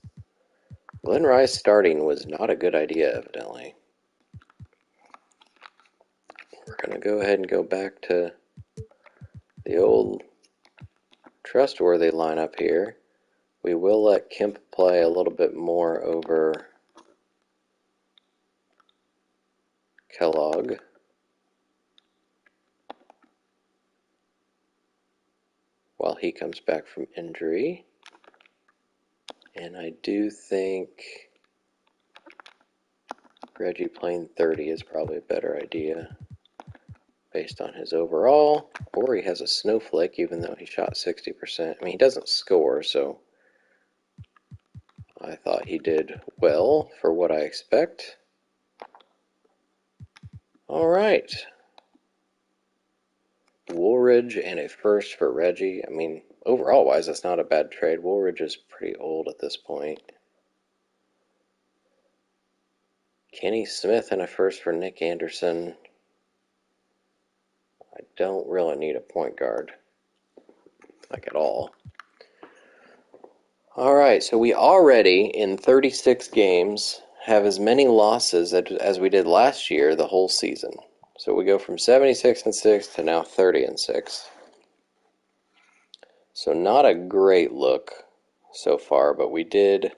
Speaker 1: Glenn Rice starting was not a good idea, evidently. We're going to go ahead and go back to the old trustworthy lineup here. We will let Kemp play a little bit more over Kellogg. While he comes back from injury. And I do think Reggie playing 30 is probably a better idea based on his overall, or he has a snowflake even though he shot 60%. I mean, he doesn't score, so I thought he did well for what I expect. All right. Woolridge and a first for Reggie. I mean, overall-wise, that's not a bad trade. Woolridge is pretty old at this point. Kenny Smith and a first for Nick Anderson. I don't really need a point guard, like at all. All right, so we already, in 36 games, have as many losses as we did last year the whole season. So we go from 76-6 to now 30-6. So not a great look so far, but we did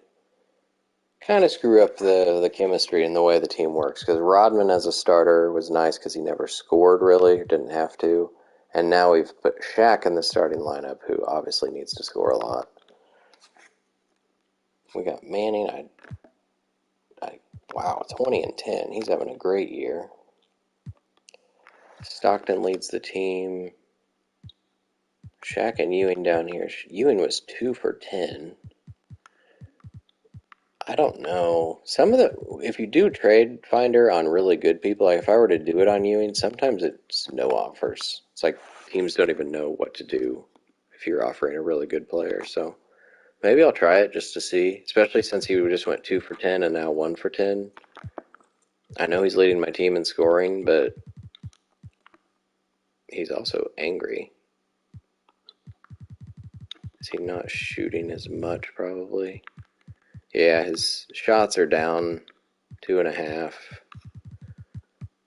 Speaker 1: kind of screw up the chemistry and the way the team works, because Rodman as a starter was nice because he never scored really, didn't have to. And now we've put Shaq in the starting lineup, who obviously needs to score a lot. We got Manning. Wow, 20-10. He's having a great year. Stockton leads the team. Shaq and Ewing down here. Ewing was 2 for 10. I don't know. If you do trade finder on really good people, like if I were to do it on Ewing, sometimes it's no offers. It's like teams don't even know what to do if you're offering a really good player. So maybe I'll try it just to see, especially since he just went 2 for 10 and now 1 for 10. I know he's leading my team in scoring, but he's also angry. Is he not shooting as much, probably? Yeah, his shots are down 2.5.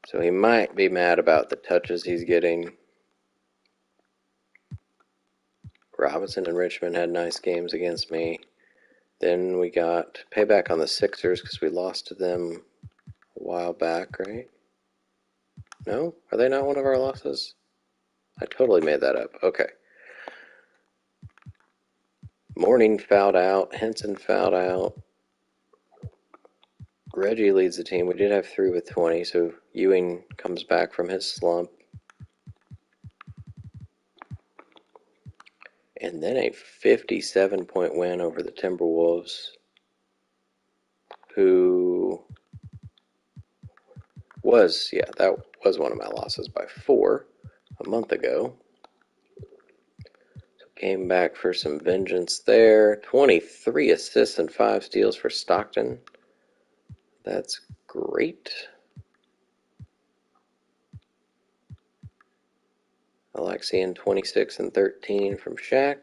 Speaker 1: So he might be mad about the touches he's getting. Robinson and Richmond had nice games against me. Then we got payback on the Sixers because we lost to them a while back, right? No? Are they not one of our losses? I totally made that up. Okay. Morning fouled out. Henson fouled out. Reggie leads the team. We did have 3 with 20, so Ewing comes back from his slump. And then a 57-point win over the Timberwolves, who was, that was one of my losses by 4 a month ago. So came back for some vengeance there. 23 assists and 5 steals for Stockton. That's great. I like seeing 26 and 13 from Shaq.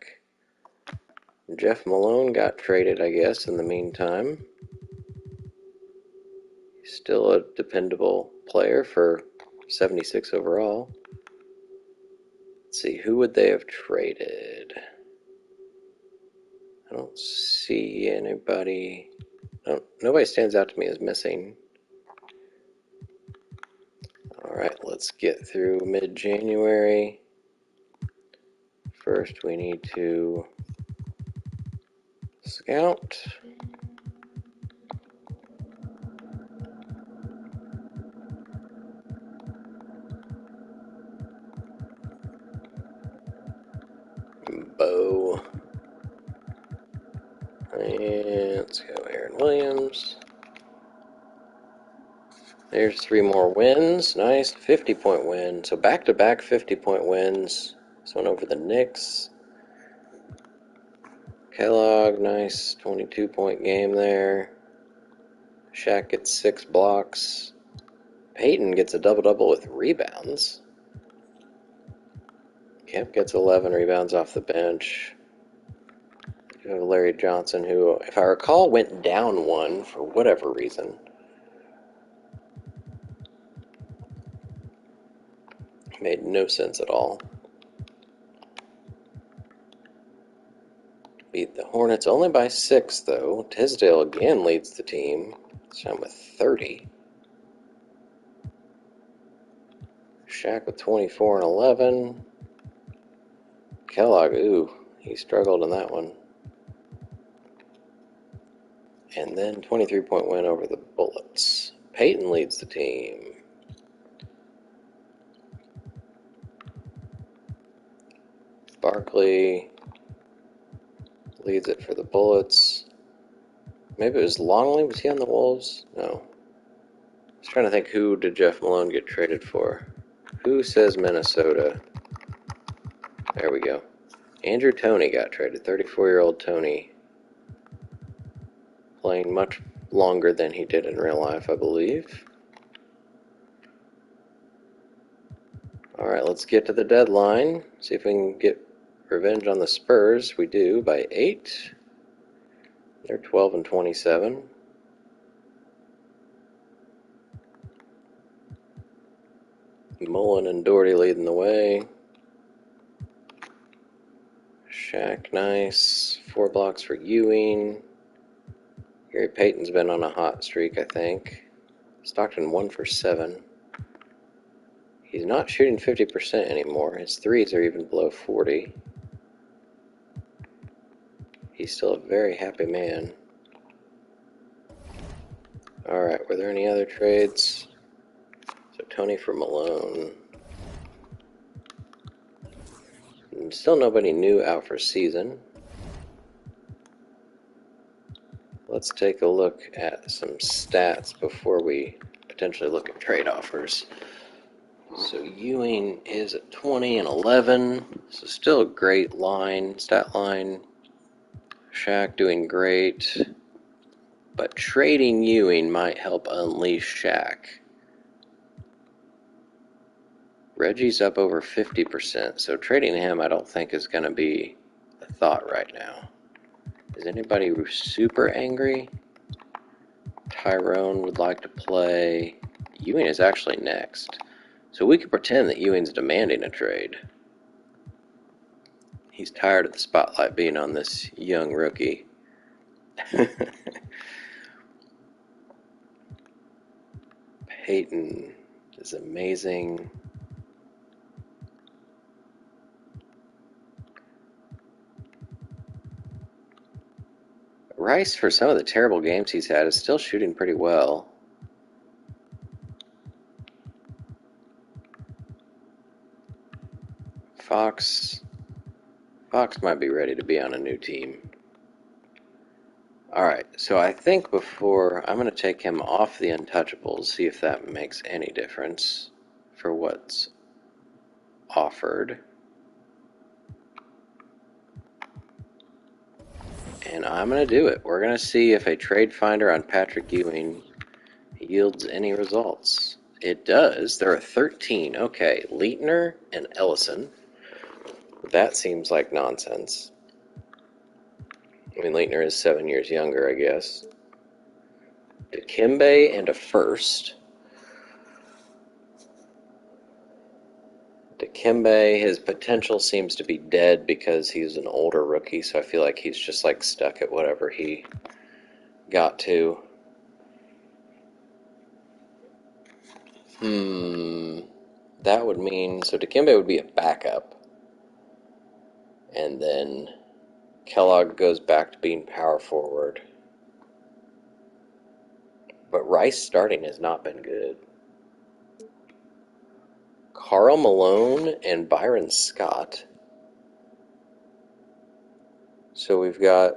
Speaker 1: Jeff Malone got traded, I guess, in the meantime. Still a dependable player for 76 overall. Let's see, who would they have traded? I don't see anybody. No, nobody stands out to me as missing. Alright, let's get through mid-January. First, we need to scout. Bo. And let's go Aaron Williams. There's 3 more wins. Nice. 50-point win. So back-to-back 50-point wins. This one over the Knicks. Kellogg, nice 22-point game there. Shaq gets 6 blocks. Peyton gets a double-double with rebounds. Kemp gets 11 rebounds off the bench. You have Larry Johnson, who, if I recall, went down 1 for whatever reason. Made no sense at all. Beat the Hornets only by 6, though. Tisdale again leads the team, this time with 30. Shaq with 24 and 11. Kellogg, ooh, he struggled in that one. And then 23-point win over the Bullets. Peyton leads the team. Barkley leads it for the Bullets. Maybe it was Longley. Was he on the Wolves? No. I was trying to think, who did Jeff Malone get traded for? Who says Minnesota? There we go. Andrew Toney got traded. 34-year-old Toney. Playing much longer than he did in real life, I believe. Alright, let's get to the deadline. See if we can get revenge on the Spurs. We do, by 8. They're 12 and 27. Mullen and Doherty leading the way. Shaq, nice. 4 blocks for Ewing. Gary Payton's been on a hot streak, I think. Stockton 1 for 7. He's not shooting 50% anymore. His threes are even below 40. He's still a very happy man. Alright, were there any other trades? So Toney for Malone. And still nobody new out for season. Let's take a look at some stats before we potentially look at trade offers. So Ewing is at 20 and 11. So still a great line, stat line. Shaq doing great. But trading Ewing might help unleash Shaq. Reggie's up over 50%, so trading him I don't think is going to be a thought right now. Is anybody super angry? Tyrone would like to play. Ewing is actually next. So we could pretend that Ewing's demanding a trade. He's tired of the spotlight being on this young rookie. Peyton is amazing. Rice, for some of the terrible games he's had, is still shooting pretty well. Fox might be ready to be on a new team. Alright, so I think before, I'm going to take him off the untouchables, see if that makes any difference for what's offered. And I'm going to do it. We're going to see if a trade finder on Patrick Ewing yields any results. It does. There are 13. Okay, Leitner and Ellison. That seems like nonsense. I mean, Leitner is 7 years younger, I guess. Dikembe and a first. Dikembe, his potential seems to be dead because he's an older rookie, so I feel like he's just like stuck at whatever he got to. That would mean, so Dikembe would be a backup. And then Kellogg goes back to being power forward. But Rice starting has not been good. Karl Malone and Byron Scott. So we've got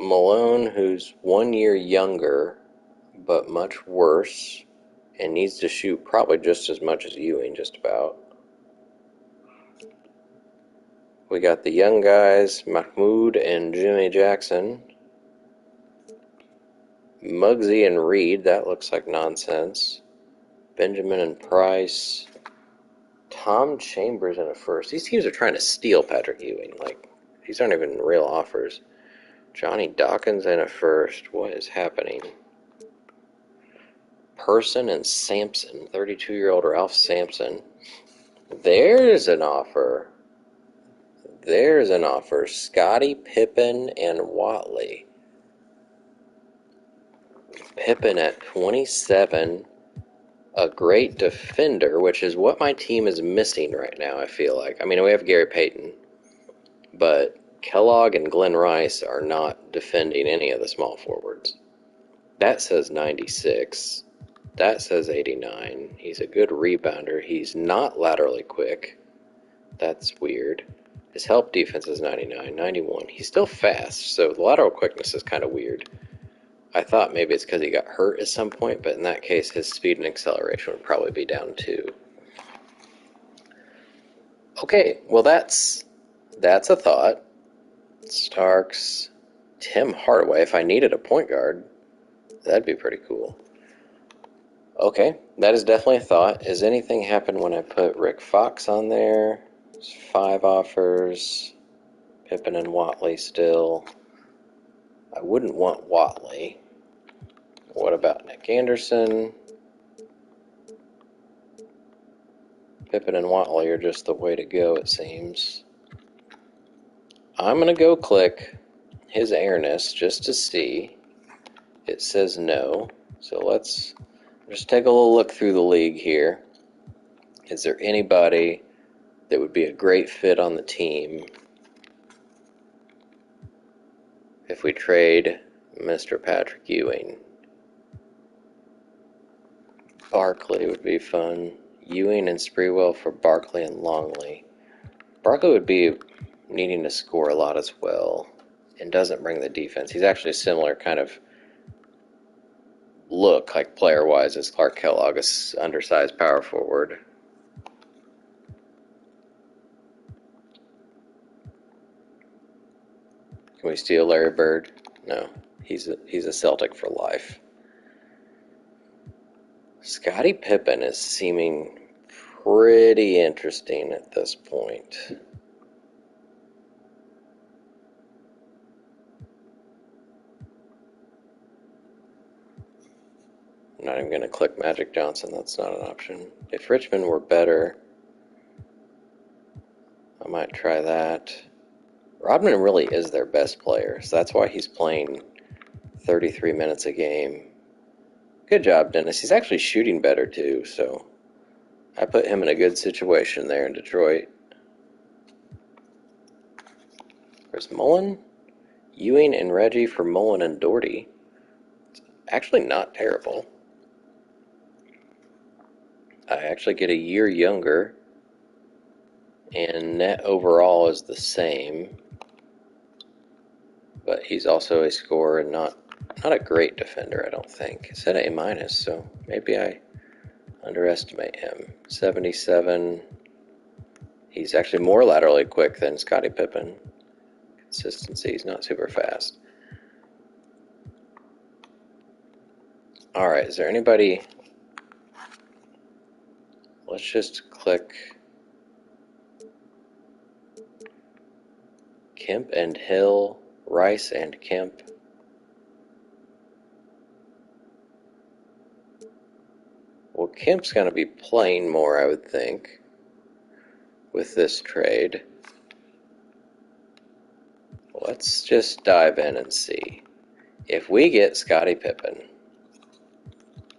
Speaker 1: Malone, who's 1 year younger, but much worse, and needs to shoot probably just as much as Ewing, just about. We got the young guys, Mahmoud and Jimmy Jackson. Muggsy and Reed, that looks like nonsense. Benjamin and Price. Tom Chambers in a first. These teams are trying to steal Patrick Ewing. Like, these aren't even real offers. Johnny Dawkins in a first. What is happening? Person and Sampson. 32-year-old Ralph Sampson. There's an offer. There's an offer. Scottie Pippen and Watley. Pippen at 27. A great defender, which is what my team is missing right now, I feel like. I mean, we have Gary Payton, but Kellogg and Glenn Rice are not defending any of the small forwards. That says 96. That says 89. He's a good rebounder. He's not laterally quick. That's weird. His help defense is 99, 91. He's still fast, so the lateral quickness is kind of weird. I thought maybe it's because he got hurt at some point, but in that case, his speed and acceleration would probably be down too. Okay, well that's a thought. Starks, Tim Hardaway. If I needed a point guard, that'd be pretty cool. Okay, that is definitely a thought. Has anything happened when I put Rick Fox on there? There's 5 offers. Pippen and Watley still. I wouldn't want Watley. What about Nick Anderson? Pippen and Watley are just the way to go, it seems. I'm going to go click his airness just to see. It says no. So let's just take a little look through the league here. Is there anybody that would be a great fit on the team if we trade Mr. Patrick Ewing? Barkley would be fun. Ewing and Sprewell for Barkley and Longley. Barkley would be needing to score a lot as well and doesn't bring the defense. He's actually a similar kind of look, like player-wise, as Clark Kellogg, a undersized power forward. Can we steal Larry Bird? No. He's a Celtic for life. Scottie Pippen is seeming pretty interesting at this point. I'm not even going to click Magic Johnson. That's not an option. If Richmond were better, I might try that. Rodman really is their best player, so that's why he's playing 33 minutes a game. Good job, Dennis. He's actually shooting better, too, so I put him in a good situation there in Detroit. There's Mullen, Ewing, and Reggie for Mullen and Doherty. It's actually not terrible. I actually get a year younger, and net overall is the same, but he's also a scorer and not a great defender, I don't think. It said A-, so maybe I underestimate him. 77. He's actually more laterally quick than Scottie Pippen. Consistency, he's not super fast. All right, is there anybody? Let's just click Kemp and Hill, Rice and Kemp. Kemp's going to be playing more, I would think, with this trade. Let's just dive in and see. If we get Scottie Pippen,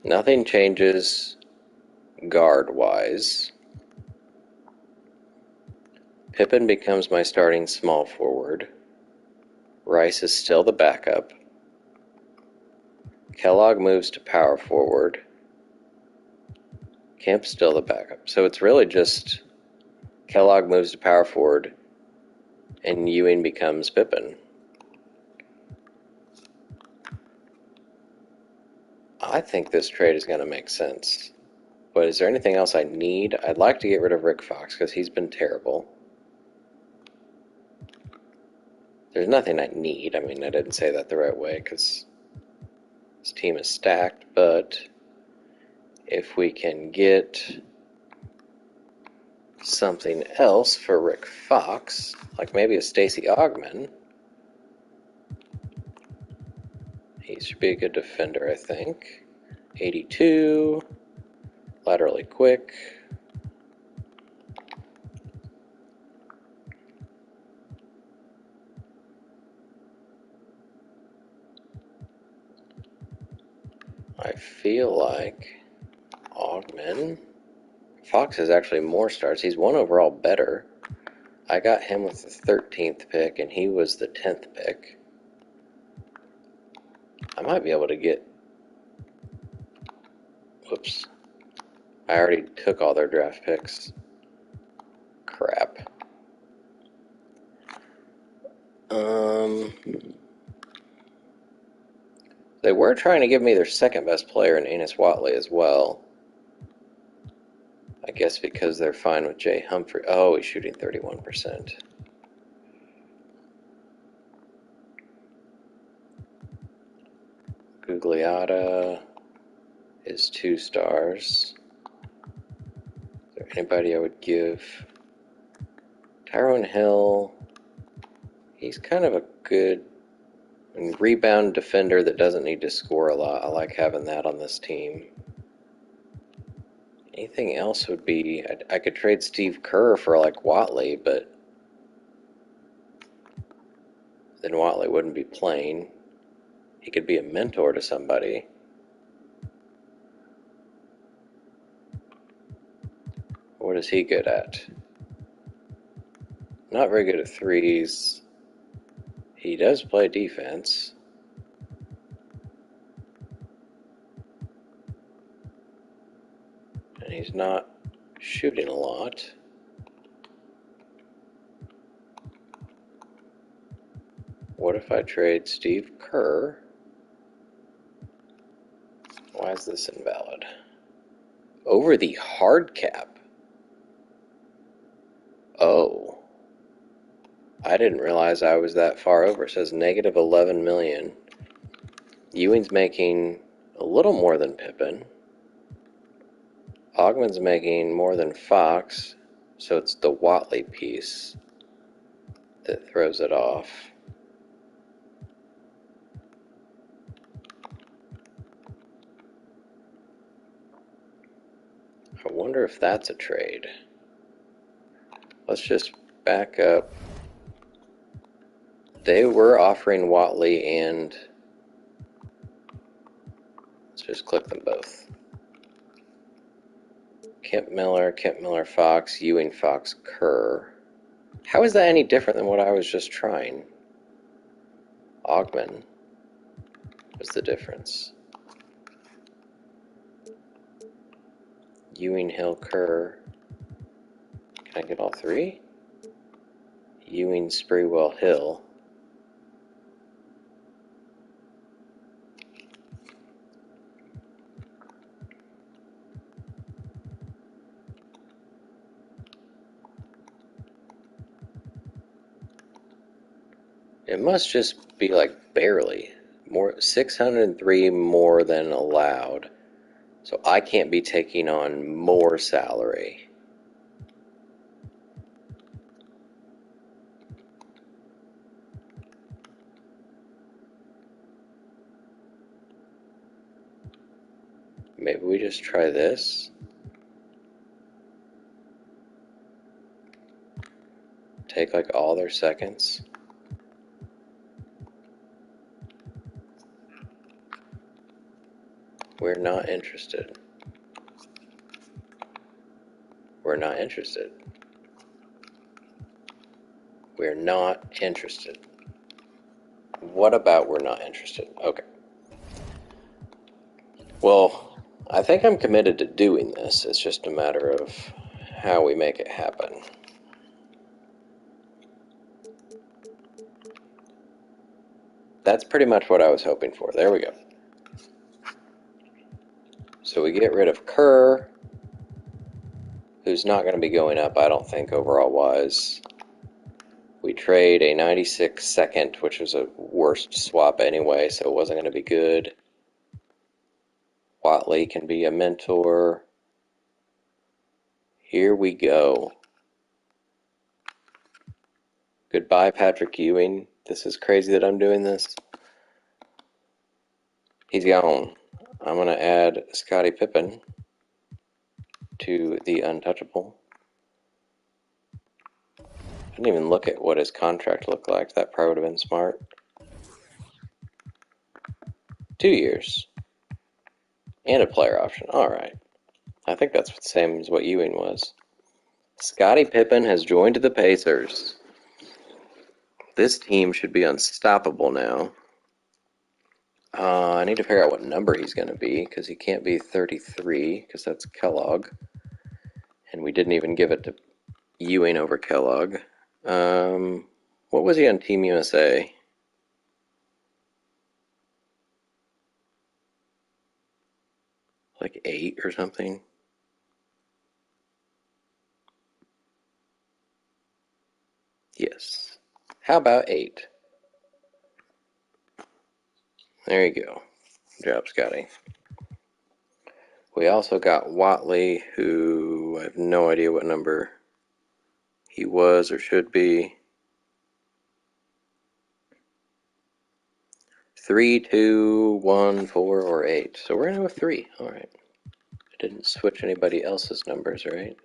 Speaker 1: nothing changes guard-wise. Pippen becomes my starting small forward. Rice is still the backup. Kellogg moves to power forward. Kemp's still the backup. So it's really just Kellogg moves to power forward and Ewing becomes Pippen. I think this trade is going to make sense. But is there anything else I need? I'd like to get rid of Rick Fox because he's been terrible. There's nothing I need. I mean, I didn't say that the right way because this team is stacked, but if we can get something else for Rick Fox, like maybe a Stacey Augmon, he should be a good defender, I think. 82, laterally quick. I feel like Augmon. Fox is actually more starts. He's one overall better. I got him with the 13th pick, and he was the 10th pick. I might be able to get... Whoops. I already took all their draft picks. Crap. They were trying to give me their second best player in Enos Watley as well. I guess because they're fine with Jay Humphrey. Oh, he's shooting 31%. Gugliotta is 2 stars. Is there anybody I would give? Tyrone Hill, he's kind of a good rebound defender that doesn't need to score a lot. I like having that on this team. Anything else would be... I could trade Steve Kerr for like Watley, but then Watley wouldn't be playing. He could be a mentor to somebody. What is he good at? Not very good at threes. He does play defense. And he's not shooting a lot. What if I trade Steve Kerr? Why is this invalid? Over the hard cap. Oh. I didn't realize I was that far over. It says negative 11 million. Ewing's making a little more than Pippen. Augmon's making more than Fox, so it's the Watley piece that throws it off. I wonder if that's a trade. Let's just back up. They were offering Watley and... Let's just click them both. Kemp Miller, Fox, Ewing, Fox, Kerr. How is that any different than what I was just trying? Augmon was the difference. Ewing, Hill, Kerr. Can I get all three? Ewing, Sprewell, Hill. It must just be like barely. 603 more than allowed. So I can't be taking on more salary. Maybe we just try this. Take like all their seconds. We're not interested. We're not interested. We're not interested. What about we're not interested? Okay. Well, I think I'm committed to doing this. It's just a matter of how we make it happen. That's pretty much what I was hoping for. There we go. So we get rid of Kerr, who's not going to be going up, I don't think, overall wise. We trade a 96 second, which was a worst swap anyway, so it wasn't going to be good. Watley can be a mentor. Here we go. Goodbye, Patrick Ewing. This is crazy that I'm doing this. He's gone. I'm going to add Scottie Pippen to the untouchable. I didn't even look at what his contract looked like. That probably would have been smart. 2 years. And a player option. Alright. I think that's the same as what Ewing was. Scottie Pippen has joined the Pacers. This team should be unstoppable now. I need to figure out what number he's going to be, because he can't be 33, because that's Kellogg. And we didn't even give it to Ewing over Kellogg. What was he on Team USA? Like 8 or something? Yes. How about 8? There you go. Good job, Scotty. We also got Watley, who I have no idea what number he was or should be. 3, 2, 1, 4, or 8. So we're going to go with 3. Alright. I didn't switch anybody else's numbers, right?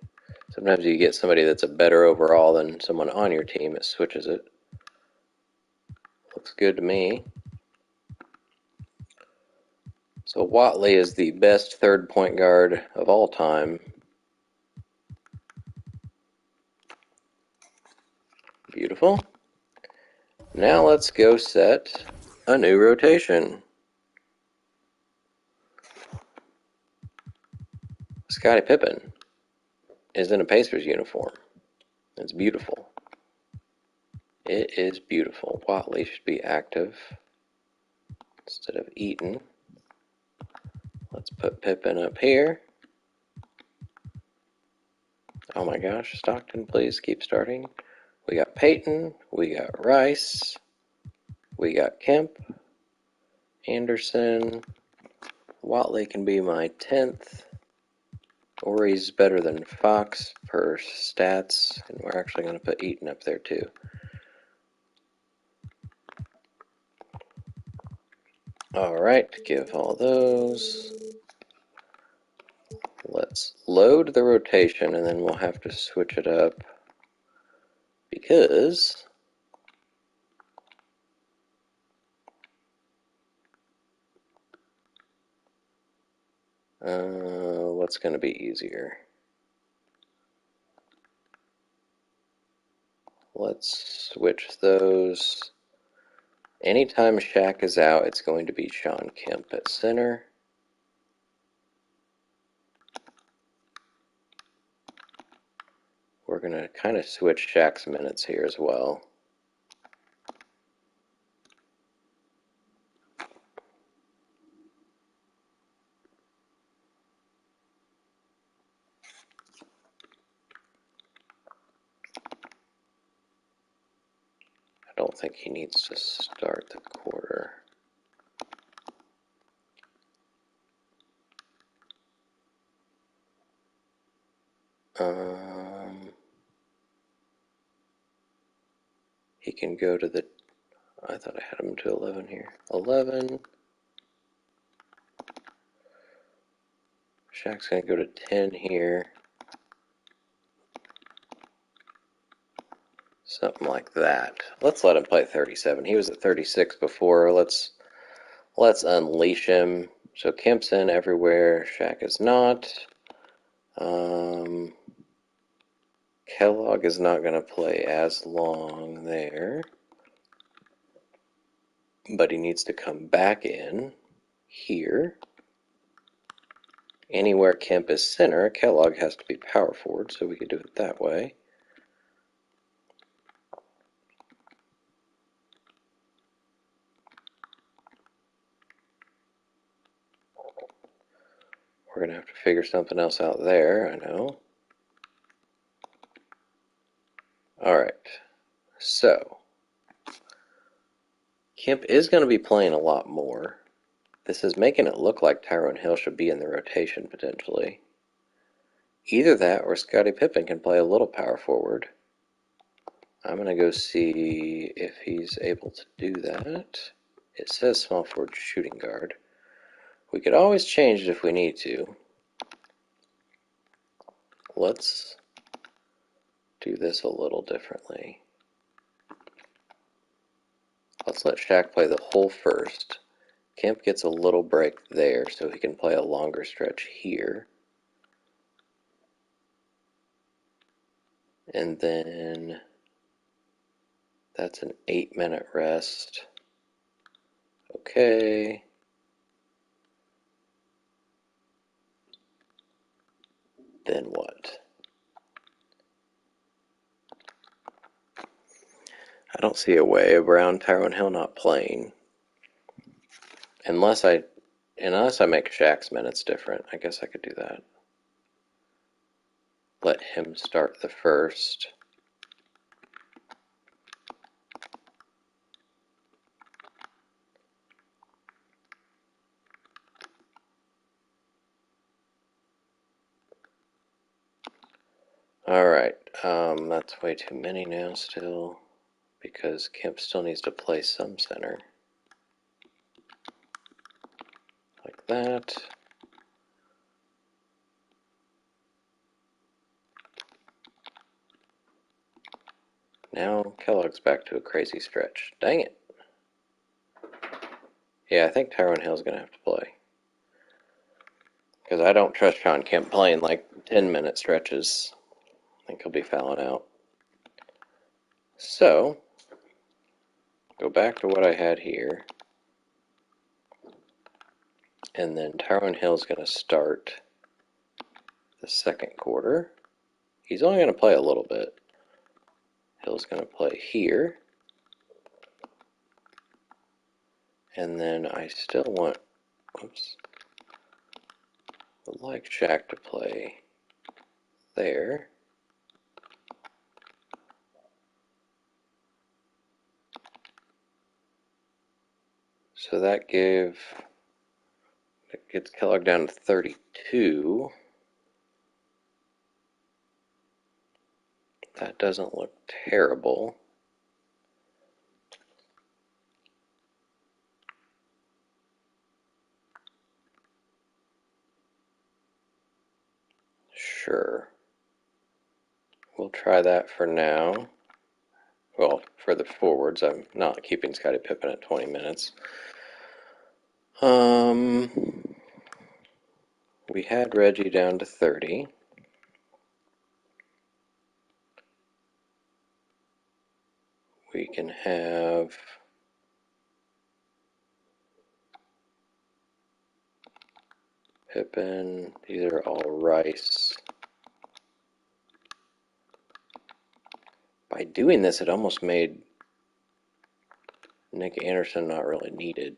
Speaker 1: Sometimes you get somebody that's a better overall than someone on your team. It switches it. Looks good to me. So Watley is the best third point guard of all time. Beautiful. Now let's go set a new rotation. Scottie Pippen is in a Pacers uniform. It's beautiful. It is beautiful. Watley should be active instead of Eaton. Let's put Pippen up here. Oh my gosh, Stockton, please keep starting. We got Peyton, we got Rice, we got Kemp, Anderson. Watley can be my 10th. Or he's better than Fox per stats. And we're actually going to put Eaton up there too. Alright, give all those. Let's load the rotation and then we'll have to switch it up. Because what's going to be easier? Let's switch those. Anytime Shaq is out, it's going to be Sean Kemp at center. We're going to kind of switch Shaq's minutes here as well. I don't think he needs to start the quarter. He can go to the, I thought I had him to 11 here. 11. Shaq's going to go to 10 here. Something like that. Let's let him play 37. He was at 36 before. Let's unleash him. So Kemp's in everywhere. Shaq is not. Kellogg is not going to play as long there. But he needs to come back in here. Anywhere Kemp is center, Kellogg has to be power forward, so we could do it that way. We're going to have to figure something else out there, I know. Alright, so Kemp is going to be playing a lot more. This is making it look like Tyrone Hill should be in the rotation, potentially. Either that or Scottie Pippen can play a little power forward. I'm going to go see if he's able to do that. It says small forward shooting guard. We could always change it if we need to. Let's do this a little differently. Let's let Shaq play the whole first. Kemp gets a little break there so he can play a longer stretch here. And then that's an 8-minute rest. Okay. Then what? I don't see a way around Tyrone Hill not playing. Unless I make Shaq's minutes different. I guess I could do that. Let him start the first. Alright, that's way too many now still, because Kemp still needs to play some center. Like that. Now Kellogg's back to a crazy stretch. Dang it. Yeah, I think Tyrone Hill's going to have to play. Because I don't trust Sean Kemp playing like 10-minute stretches. I think he'll be fouling out. So, go back to what I had here. And then Tyrone Hill's going to start the second quarter. He's only going to play a little bit. Hill's going to play here. And then I still want, oops, I'd like Shaq to play there. So that gets Kellogg down to 32. That doesn't look terrible. Sure. We'll try that for now. Well, for the forwards, I'm not keeping Scottie Pippen at 20 minutes. We had Reggie down to 30. We can have Pippen. These are all Rice. By doing this, it almost made Nick Anderson not really needed.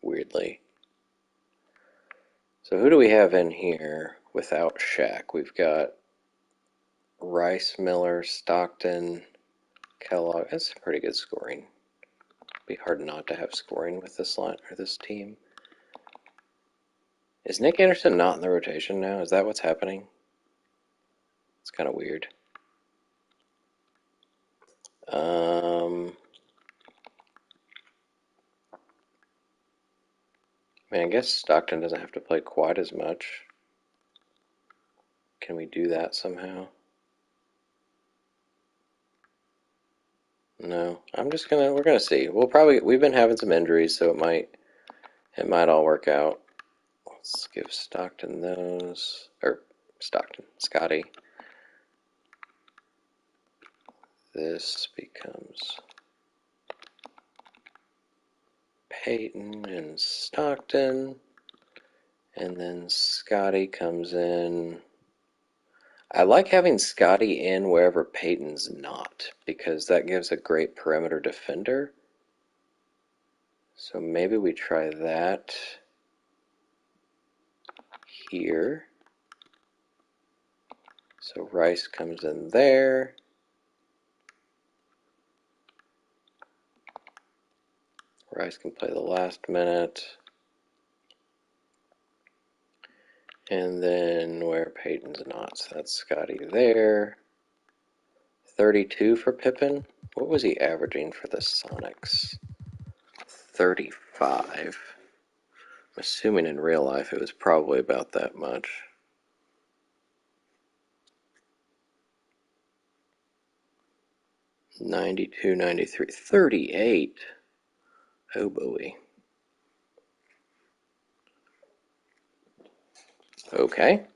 Speaker 1: Weirdly. So who do we have in here without Shaq? We've got Rice, Miller, Stockton, Kellogg. That's pretty good scoring. Be hard not to have scoring with this line or this team. Is Nick Anderson not in the rotation now? Is that what's happening? It's kind of weird. I mean, I guess Stockton doesn't have to play quite as much. Can we do that somehow? No, we're gonna see. We've been having some injuries, so it might all work out. Let's give Stockton those, or Scotty. This becomes Peyton and Stockton, and then Scotty comes in. I like having Scotty in wherever Peyton's not, because that gives a great perimeter defender. So maybe we try that here. So Rice comes in there. Rice can play the last minute. And then where Peyton's not, so that's Scotty there. 32 for Pippen. What was he averaging for the Sonics? 35. I'm assuming in real life it was probably about that much. $92, $93, $38. Oh boy. Okay.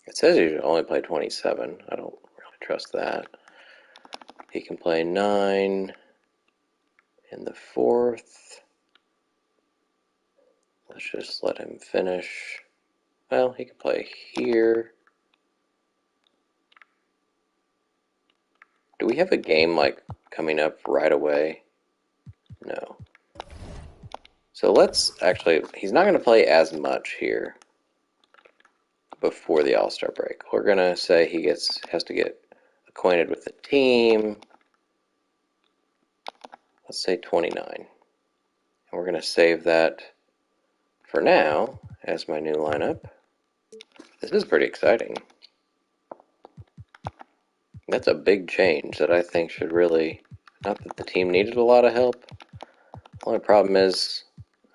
Speaker 1: It says he should only play 27. I don't really trust that. He can play 9 in the 4th. Let's just let him finish. Well, he can play here. Do we have a game like coming up right away? No. So let's actually, he's not going to play as much here before the All-Star break. We're going to say he has to get acquainted with the team. Let's say 29. And we're going to save that for now as my new lineup. This is pretty exciting. That's a big change that I think should really, not that the team needed a lot of help. The only problem is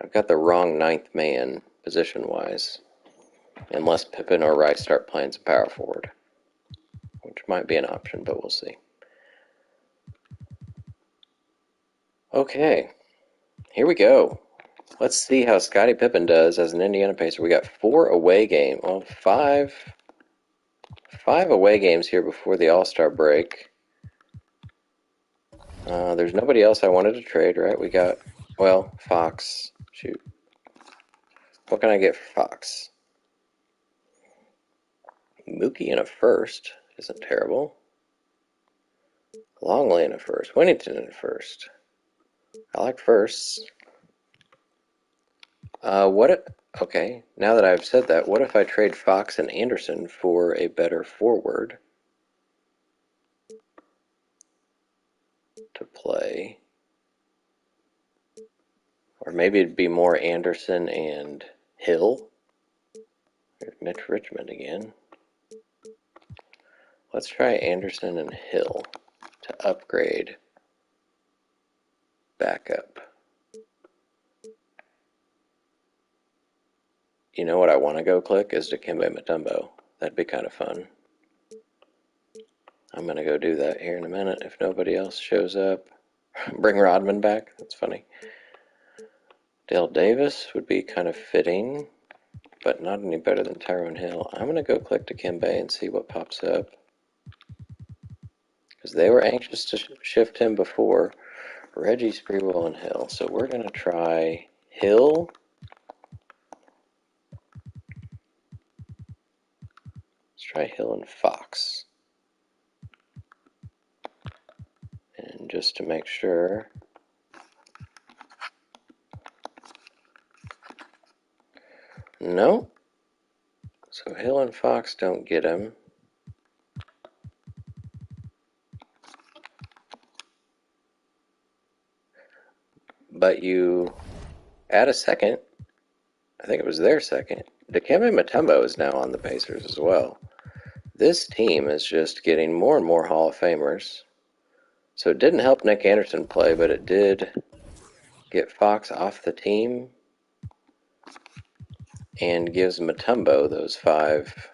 Speaker 1: I've got the wrong 9th man position-wise. Unless Pippen or Rice start playing some power forward, which might be an option, but we'll see. Okay, here we go. Let's see how Scottie Pippen does as an Indiana Pacer. We got 4 away games. Well, five away games here before the All-Star break. There's nobody else I wanted to trade, right? We got, well, Fox. Shoot. What can I get for Fox? Mookie in a first isn't terrible. Longley in a first. Winnington in a first. I like firsts. Okay, now that I've said that, what if I trade Fox and Anderson for a better forward to play? Or maybe it'd be more Anderson and Hill. There's Mitch Richmond again. Let's try Anderson and Hill to upgrade back up. You know what I want to go click is Dikembe Mutombo. That'd be kind of fun. I'm going to go do that here in a minute if nobody else shows up. Bring Rodman back. That's funny. Dale Davis would be kind of fitting, but not any better than Tyrone Hill. I'm going to go click Dikembe and see what pops up. Because they were anxious to shift him before. Reggie, Sprewell, and Hill. So we're going to try Hill. Let's try Hill and Fox. And just to make sure, no. So Hill and Fox don't get him. But you add a second. I think it was their second. Dikembe Mutombo is now on the Pacers as well. This team is just getting more and more Hall of Famers. So it didn't help Nick Anderson play, but it did get Fox off the team and gives Mutombo those 5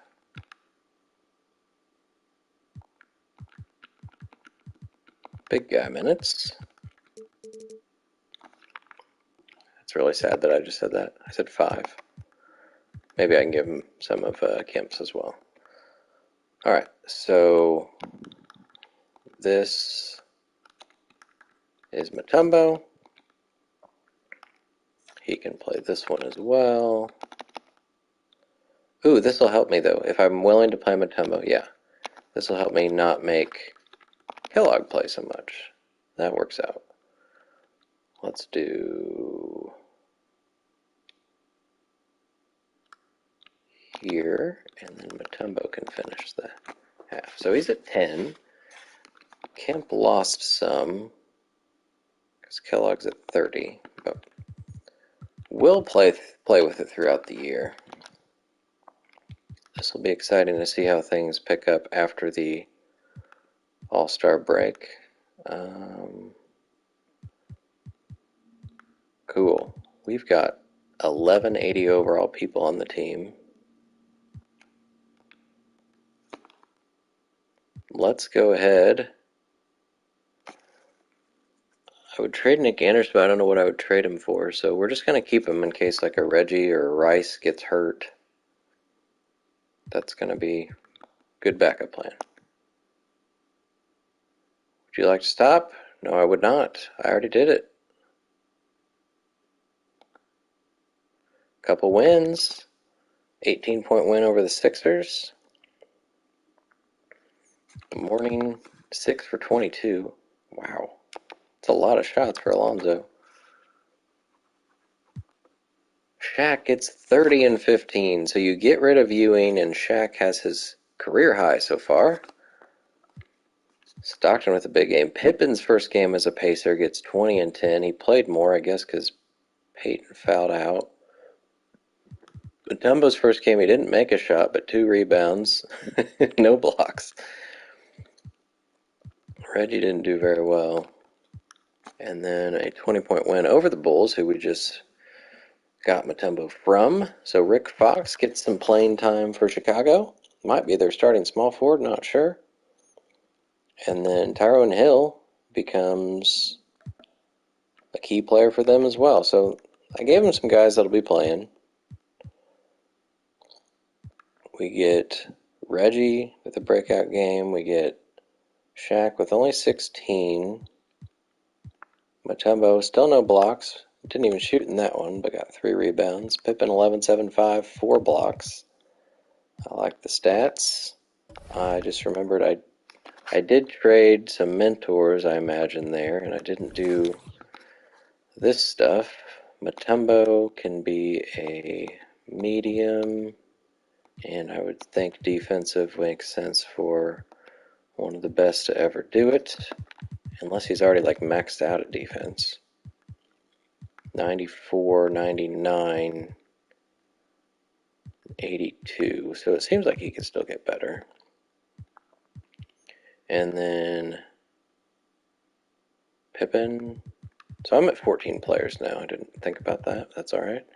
Speaker 1: big guy minutes. It's really sad that I just said that. I said 5. Maybe I can give him some of Kemp's as well. Alright, so this is Mutombo. He can play this one as well. Ooh, this will help me though. If I'm willing to play Mutombo, yeah. This will help me not make Kellogg play so much. That works out. Let's do here, and then Mutombo can finish the half. So he's at 10. Kemp lost some, because Kellogg's at 30, but we'll play with it throughout the year. This will be exciting to see how things pick up after the All-Star break. Cool. We've got 1180 overall people on the team. Let's go ahead. I would trade Nick Anderson, but I don't know what I would trade him for, so we're just going to keep him in case like a Reggie or a Rice gets hurt. That's going to be a good backup plan. Would you like to stop? No, I would not. I already did it. Couple wins. 18-point win over the Sixers. Morning 6 for 22. Wow. That's a lot of shots for Alonzo. Shaq gets 30 and 15, so you get rid of Ewing, and Shaq has his career high so far. Stockton with a big game. Pippen's first game as a Pacer gets 20 and 10. He played more, I guess, because Peyton fouled out. Mutombo's first game, he didn't make a shot, but 2 rebounds. No blocks. Reggie didn't do very well. And then a 20-point win over the Bulls, who we just got Mutombo from. So Rick Fox gets some playing time for Chicago. Might be their starting small forward, not sure. And then Tyrone Hill becomes a key player for them as well. So I gave him some guys that'll be playing. We get Reggie with a breakout game. We get Shaq with only 16. Mutombo, still no blocks. Didn't even shoot in that one, but got 3 rebounds. Pippen 11, 7, 5, 4 blocks. I like the stats. I just remembered I did trade some mentors, I imagine, there, and I didn't do this stuff. Mutombo can be a medium, and I would think defensive makes sense for one of the best to ever do it, unless he's already like maxed out at defense. 94, 99, 82, so it seems like he could still get better. And then Pippen. So I'm at 14 players now. I didn't think about that. That's all right.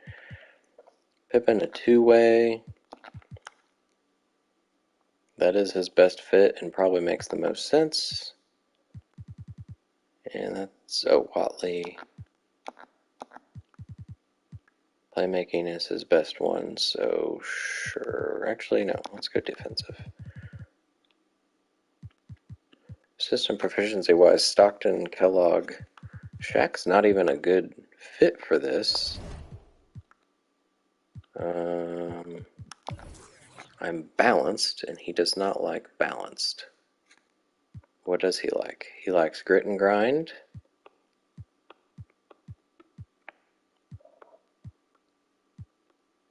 Speaker 1: Pippen, a 2-way. That is his best fit and probably makes the most sense. And that's Watley. Playmaking is his best one, so sure. Actually, no. Let's go defensive. System proficiency-wise, Stockton, Kellogg. Shaq's not even a good fit for this. I'm balanced, and he does not like balanced. What does he like? He likes grit and grind.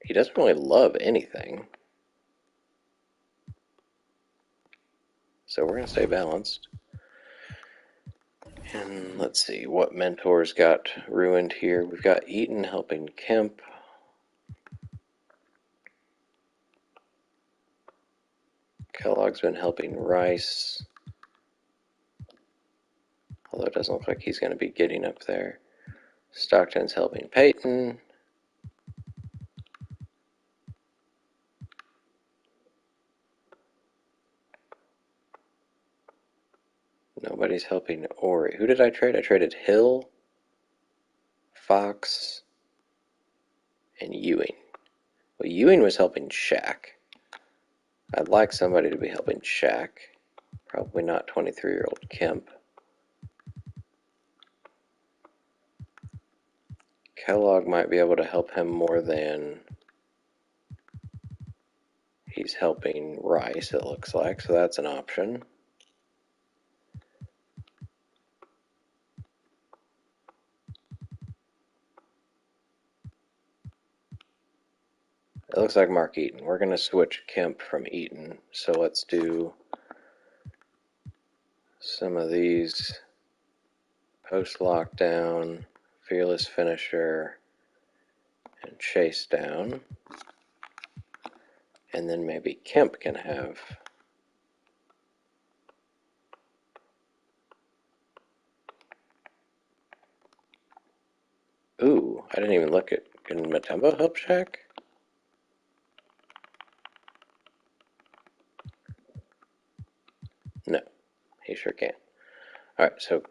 Speaker 1: He doesn't really love anything. So we're going to stay balanced. And let's see what mentors got ruined here. We've got Eaton helping Kemp. Kellogg's been helping Rice. Although it doesn't look like he's going to be getting up there. Stockton's helping Peyton. Nobody's helping Ori. Who did I trade? I traded Hill, Fox, and Ewing. Well, Ewing was helping Shaq. I'd like somebody to be helping Shaq. Probably not 23-year-old Kemp. Kellogg might be able to help him more than he's helping Rice, it looks like, so that's an option. It looks like Mark Eaton. We're going to switch Kemp from Eaton, so let's do some of these. Post-lockdown, fearless finisher, and chase down. And then maybe Kemp can have ooh, I didn't even look at, can Matembo help Shaq? No, he sure can. Alright, so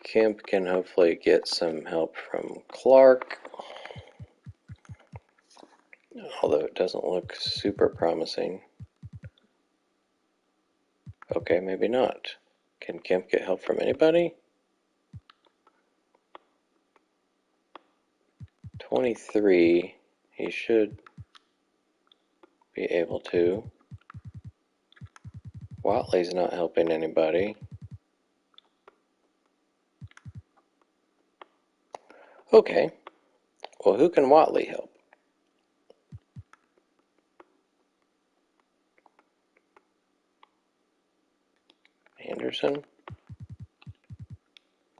Speaker 1: Kemp can hopefully get some help from Clark. Although it doesn't look super promising. Okay, maybe not. Can Kemp get help from anybody? 23, he should be able to. Watley's not helping anybody. Okay, well, who can Watley help? Anderson?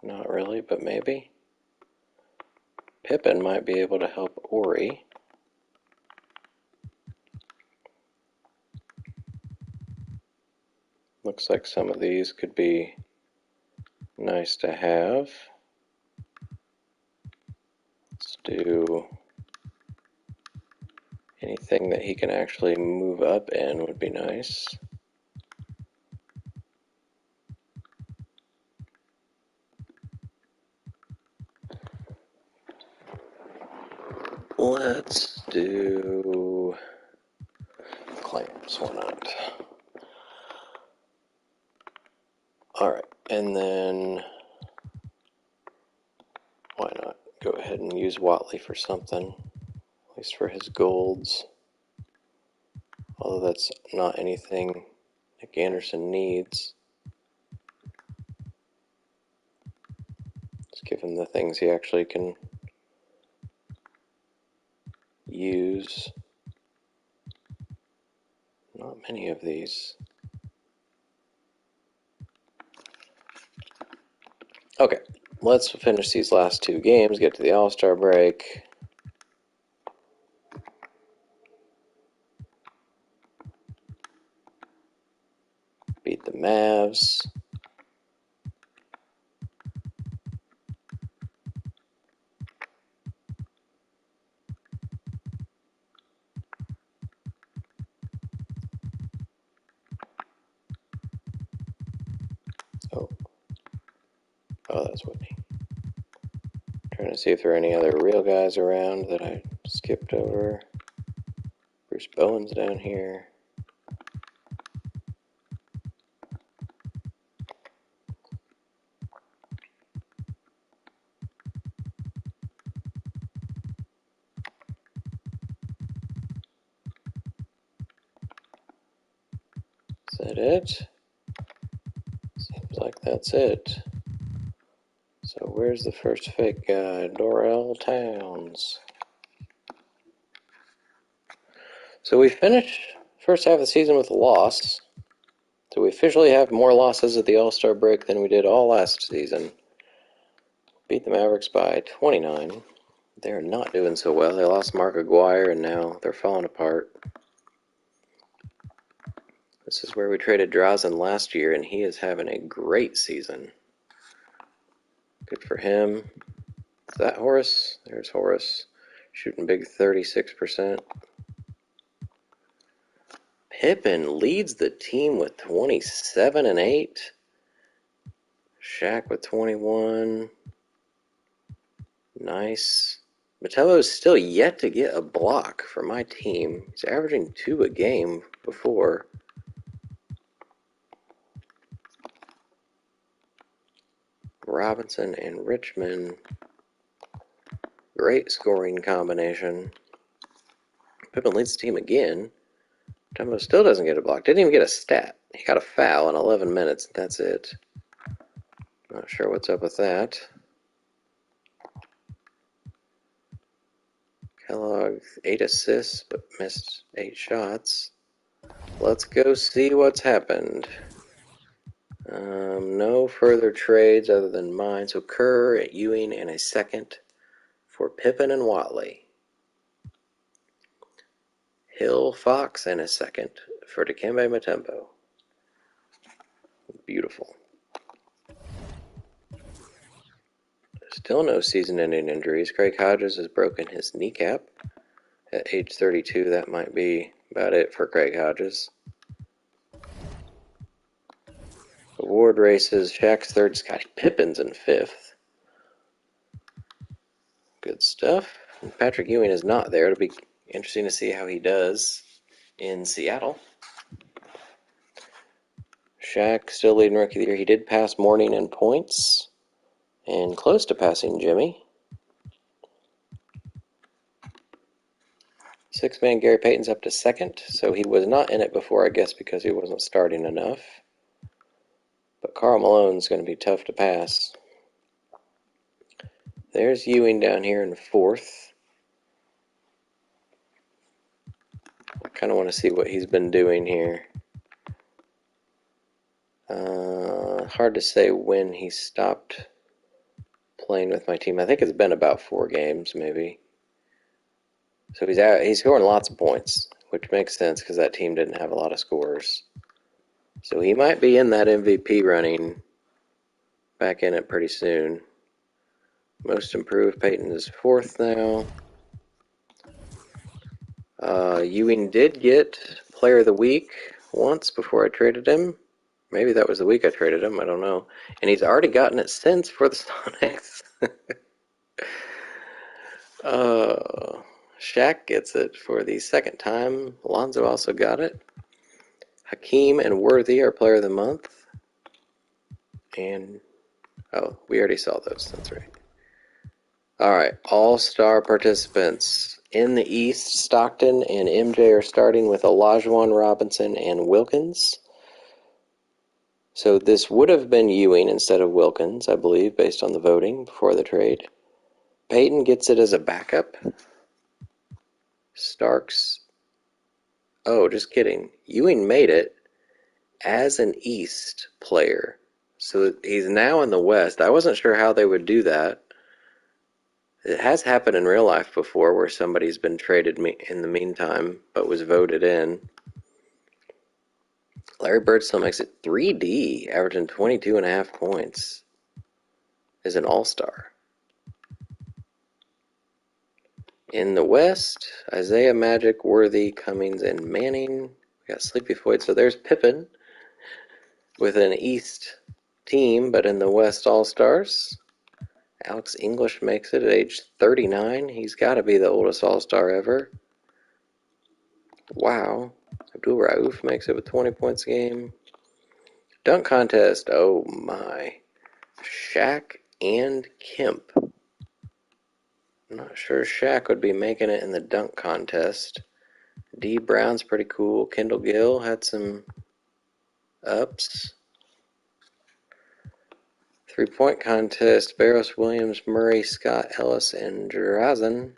Speaker 1: Not really, but maybe. Pippin might be able to help Ori. Looks like some of these could be nice to have. Let's do anything that he can actually move up in would be nice. Let's do clamps, why not? Alright, and then why not go ahead and use Watley for something, at least for his golds. Although that's not anything Nick Anderson needs. Let's give him the things he actually can use. Not many of these. Okay, let's finish these last two games, get to the All-Star break. Beat the Mavs. Oh, that's Whitney. Trying to see if there are any other real guys around that I skipped over. Bruce Bowen's down here. Is that it? Seems like that's it. So where's the first fake guy? Dorrell Towns. So we finished first half of the season with a loss. So we officially have more losses at the All-Star break than we did all last season. Beat the Mavericks by 29. They're not doing so well. They lost Mark Aguirre and now they're falling apart. This is where we traded Drazen last year and he is having a great season. Good for him. that Horace? There's Horace. Shooting big 36%. Pippen leads the team with 27 and 8. Shaq with 21. Nice. Metello's still yet to get a block for my team. He's averaging 2 a game before. Robinson and Richmond. Great scoring combination. Pippen leads the team again. Mutombo still doesn't get a block. Didn't even get a stat. He got a foul in 11 minutes. That's it. Not sure what's up with that. Kellogg, 8 assists, but missed 8 shots. Let's go see what's happened. No further trades other than mine. So Kerr at Ewing and a second for Pippen and Watley. Hill, Fox, and a second for Dikembe Mutombo. Beautiful. Still no season-ending injuries. Craig Hodges has broken his kneecap at age 32. That might be about it for Craig Hodges. Award races, Shaq's third, Scottie Pippen's in fifth. Good stuff. And Patrick Ewing is not there. It'll be interesting to see how he does in Seattle. Shaq still leading Rookie of the Year. He did pass Mourning in points and close to passing Jimmy. Six-man Gary Payton's up to second, so he was not in it before, I guess, because he wasn't starting enough. But Karl Malone's going to be tough to pass. There's Ewing down here in fourth. I kind of want to see what he's been doing here. Hard to say when he stopped playing with my team. I think it's been about 4 games, maybe. So he's scoring lots of points, which makes sense because that team didn't have a lot of scores. So he might be in that MVP running, back in it pretty soon. Most improved, Payton is fourth now. Ewing did get Player of the Week once before I traded him. Maybe that was the week I traded him, I don't know. And he's already gotten it since for the Sonics. Shaq gets it for the second time. Alonzo also got it. Hakeem and Worthy are Player of the Month. And, oh, we already saw those, that's right. Alright, all-star participants. In the East, Stockton and MJ are starting with Olajuwon, Robinson, and Wilkins. So this would have been Ewing instead of Wilkins, I believe, based on the voting before the trade. Payton gets it as a backup. Starks. Oh, just kidding. Ewing made it as an East player. So he's now in the West. I wasn't sure how they would do that. It has happened in real life before where somebody's been traded in the meantime but was voted in. Larry Bird still makes it 3D, averaging 22.5 points. Is an all-star. In the West, Isaiah, Magic, Worthy, Cummings, and Manning. We got Sleepy Floyd. So there's Pippen with an East team, but in the West All-Stars. Alex English makes it at age 39. He's got to be the oldest All-Star ever. Wow. Abdul Rauf makes it with 20 points a game. Dunk contest. Oh my. Shaq and Kemp. I'm not sure Shaq would be making it in the dunk contest. D. Brown's pretty cool. Kendall Gill had some ups. Three-point contest. Barros, Williams, Murray, Scott, Ellis, and Drazen.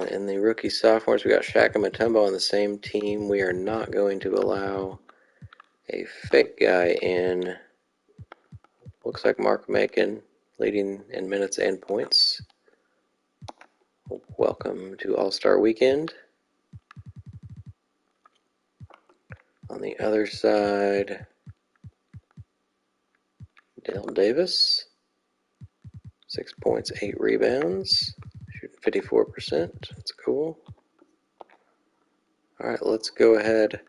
Speaker 1: In the rookie sophomores, we got Shaq and Mutombo on the same team. We are not going to allow a fake guy in. Looks like Mark Macon leading in minutes and points. Welcome to All-Star Weekend. On the other side, Dale Davis, 6 points, 8 rebounds, shooting 54%. That's cool. All right, let's go ahead.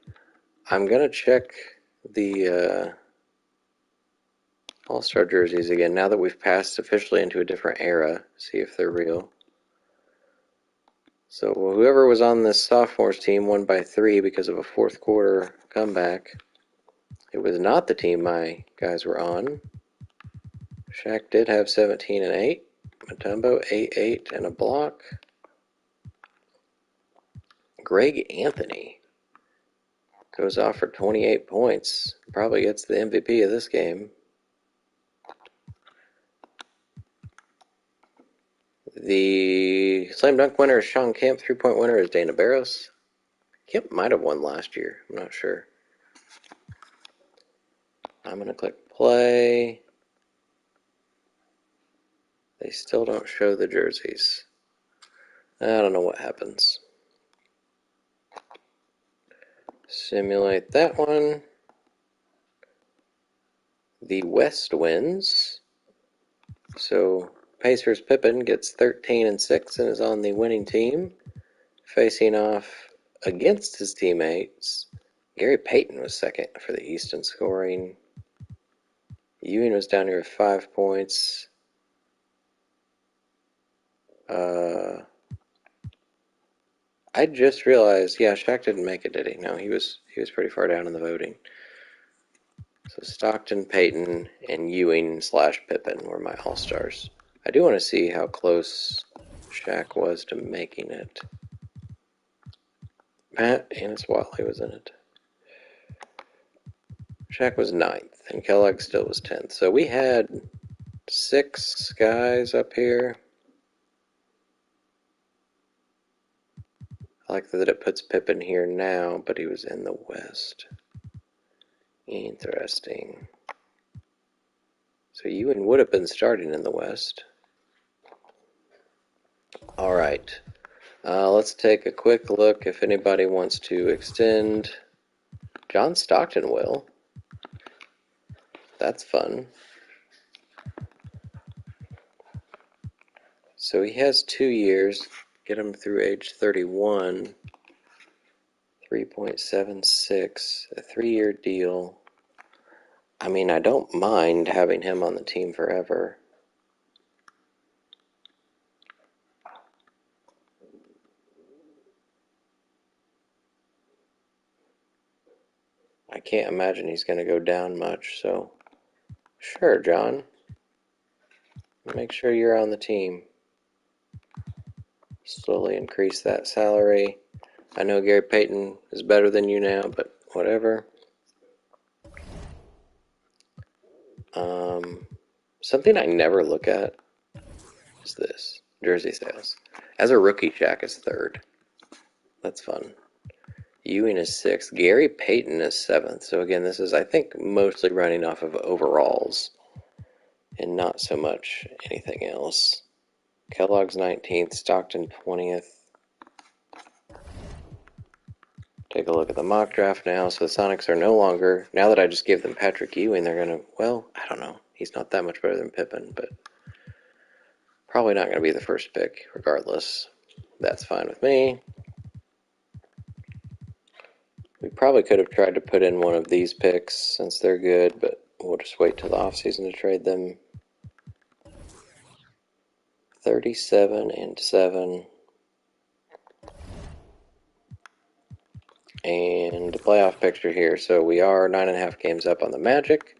Speaker 1: I'm gonna check the All-Star jerseys again now that we've passed officially into a different era. See if they're real. So whoever was on this sophomores team won by 3 because of a fourth quarter comeback. It was not the team my guys were on. Shaq did have 17 and 8. Mutombo 8 and a block. Greg Anthony goes off for 28 points. Probably gets the MVP of this game. The slam dunk winner is Sean Kemp. 3-point winner is Dana Barros. Kemp might have won last year. I'm not sure. I'm going to click play. They still don't show the jerseys. I don't know what happens. Simulate that one. The West wins. So Pacers Pippen gets 13 and 6 and is on the winning team. Facing off against his teammates, Gary Payton was second for the East in scoring. Ewing was down here with 5 points. I just realized, yeah, Shaq didn't make it, did he? No, he was pretty far down in the voting. So Stockton, Payton, and Ewing / Pippen were my All-Stars. I do want to see how close Shaq was to making it. Matt Ennis Watley was in it. Shaq was 9th, and Kellogg still was 10th. So we had 6 guys up here. I like that it puts Pippen here now, but he was in the West. Interesting. So Ewing would have been starting in the West. All right. Let's take a quick look if anybody wants to extend. John Stockton will. That's fun. So he has 2 years. Get him through age 31. 3.76. A 3-year deal. I mean, I don't mind having him on the team forever. I can't imagine he's going to go down much, so sure, John. Make sure you're on the team. Slowly increase that salary. I know Gary Payton is better than you now, but whatever. Something I never look at is this. Jersey sales. As a rookie, Shaq is 3rd. That's fun. Ewing is 6th. Gary Payton is 7th. So again, this is, I think, mostly running off of overalls and not so much anything else. Kellogg's 19th. Stockton 20th. Take a look at the mock draft now. So the Sonics are no longer, now that I just gave them Patrick Ewing, they're going to, well, I don't know. He's not that much better than Pippen, but probably not going to be the first pick regardless. That's fine with me. We probably could have tried to put in one of these picks since they're good, but we'll just wait till the offseason to trade them. 37 and 7. And the playoff picture here. So we are 9.5 games up on the Magic.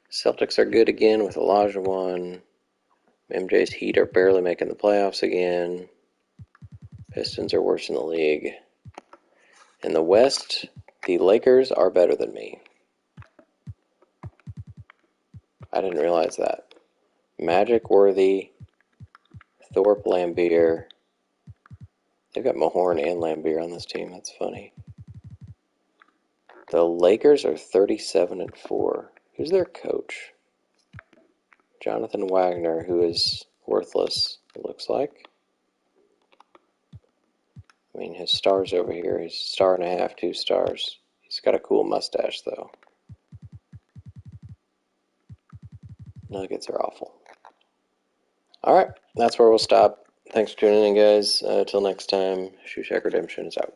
Speaker 1: Celtics are good again with Olajuwon. MJ's Heat are barely making the playoffs again. Pistons are worse in the league. In the West, the Lakers are better than me. I didn't realize that. Magic, Worthy, Thorpe, Lambeer. They've got Mahorn and Lambeer on this team. That's funny. The Lakers are 37 and 4. Who's their coach? Jonathan Wagner, who is worthless, it looks like. I mean, his star's over here. He's 1.5 stars, 2 stars. He's got a cool mustache, though. Nuggets are awful. Alright, that's where we'll stop. Thanks for tuning in, guys. Till next time, Shaq Redemption is out.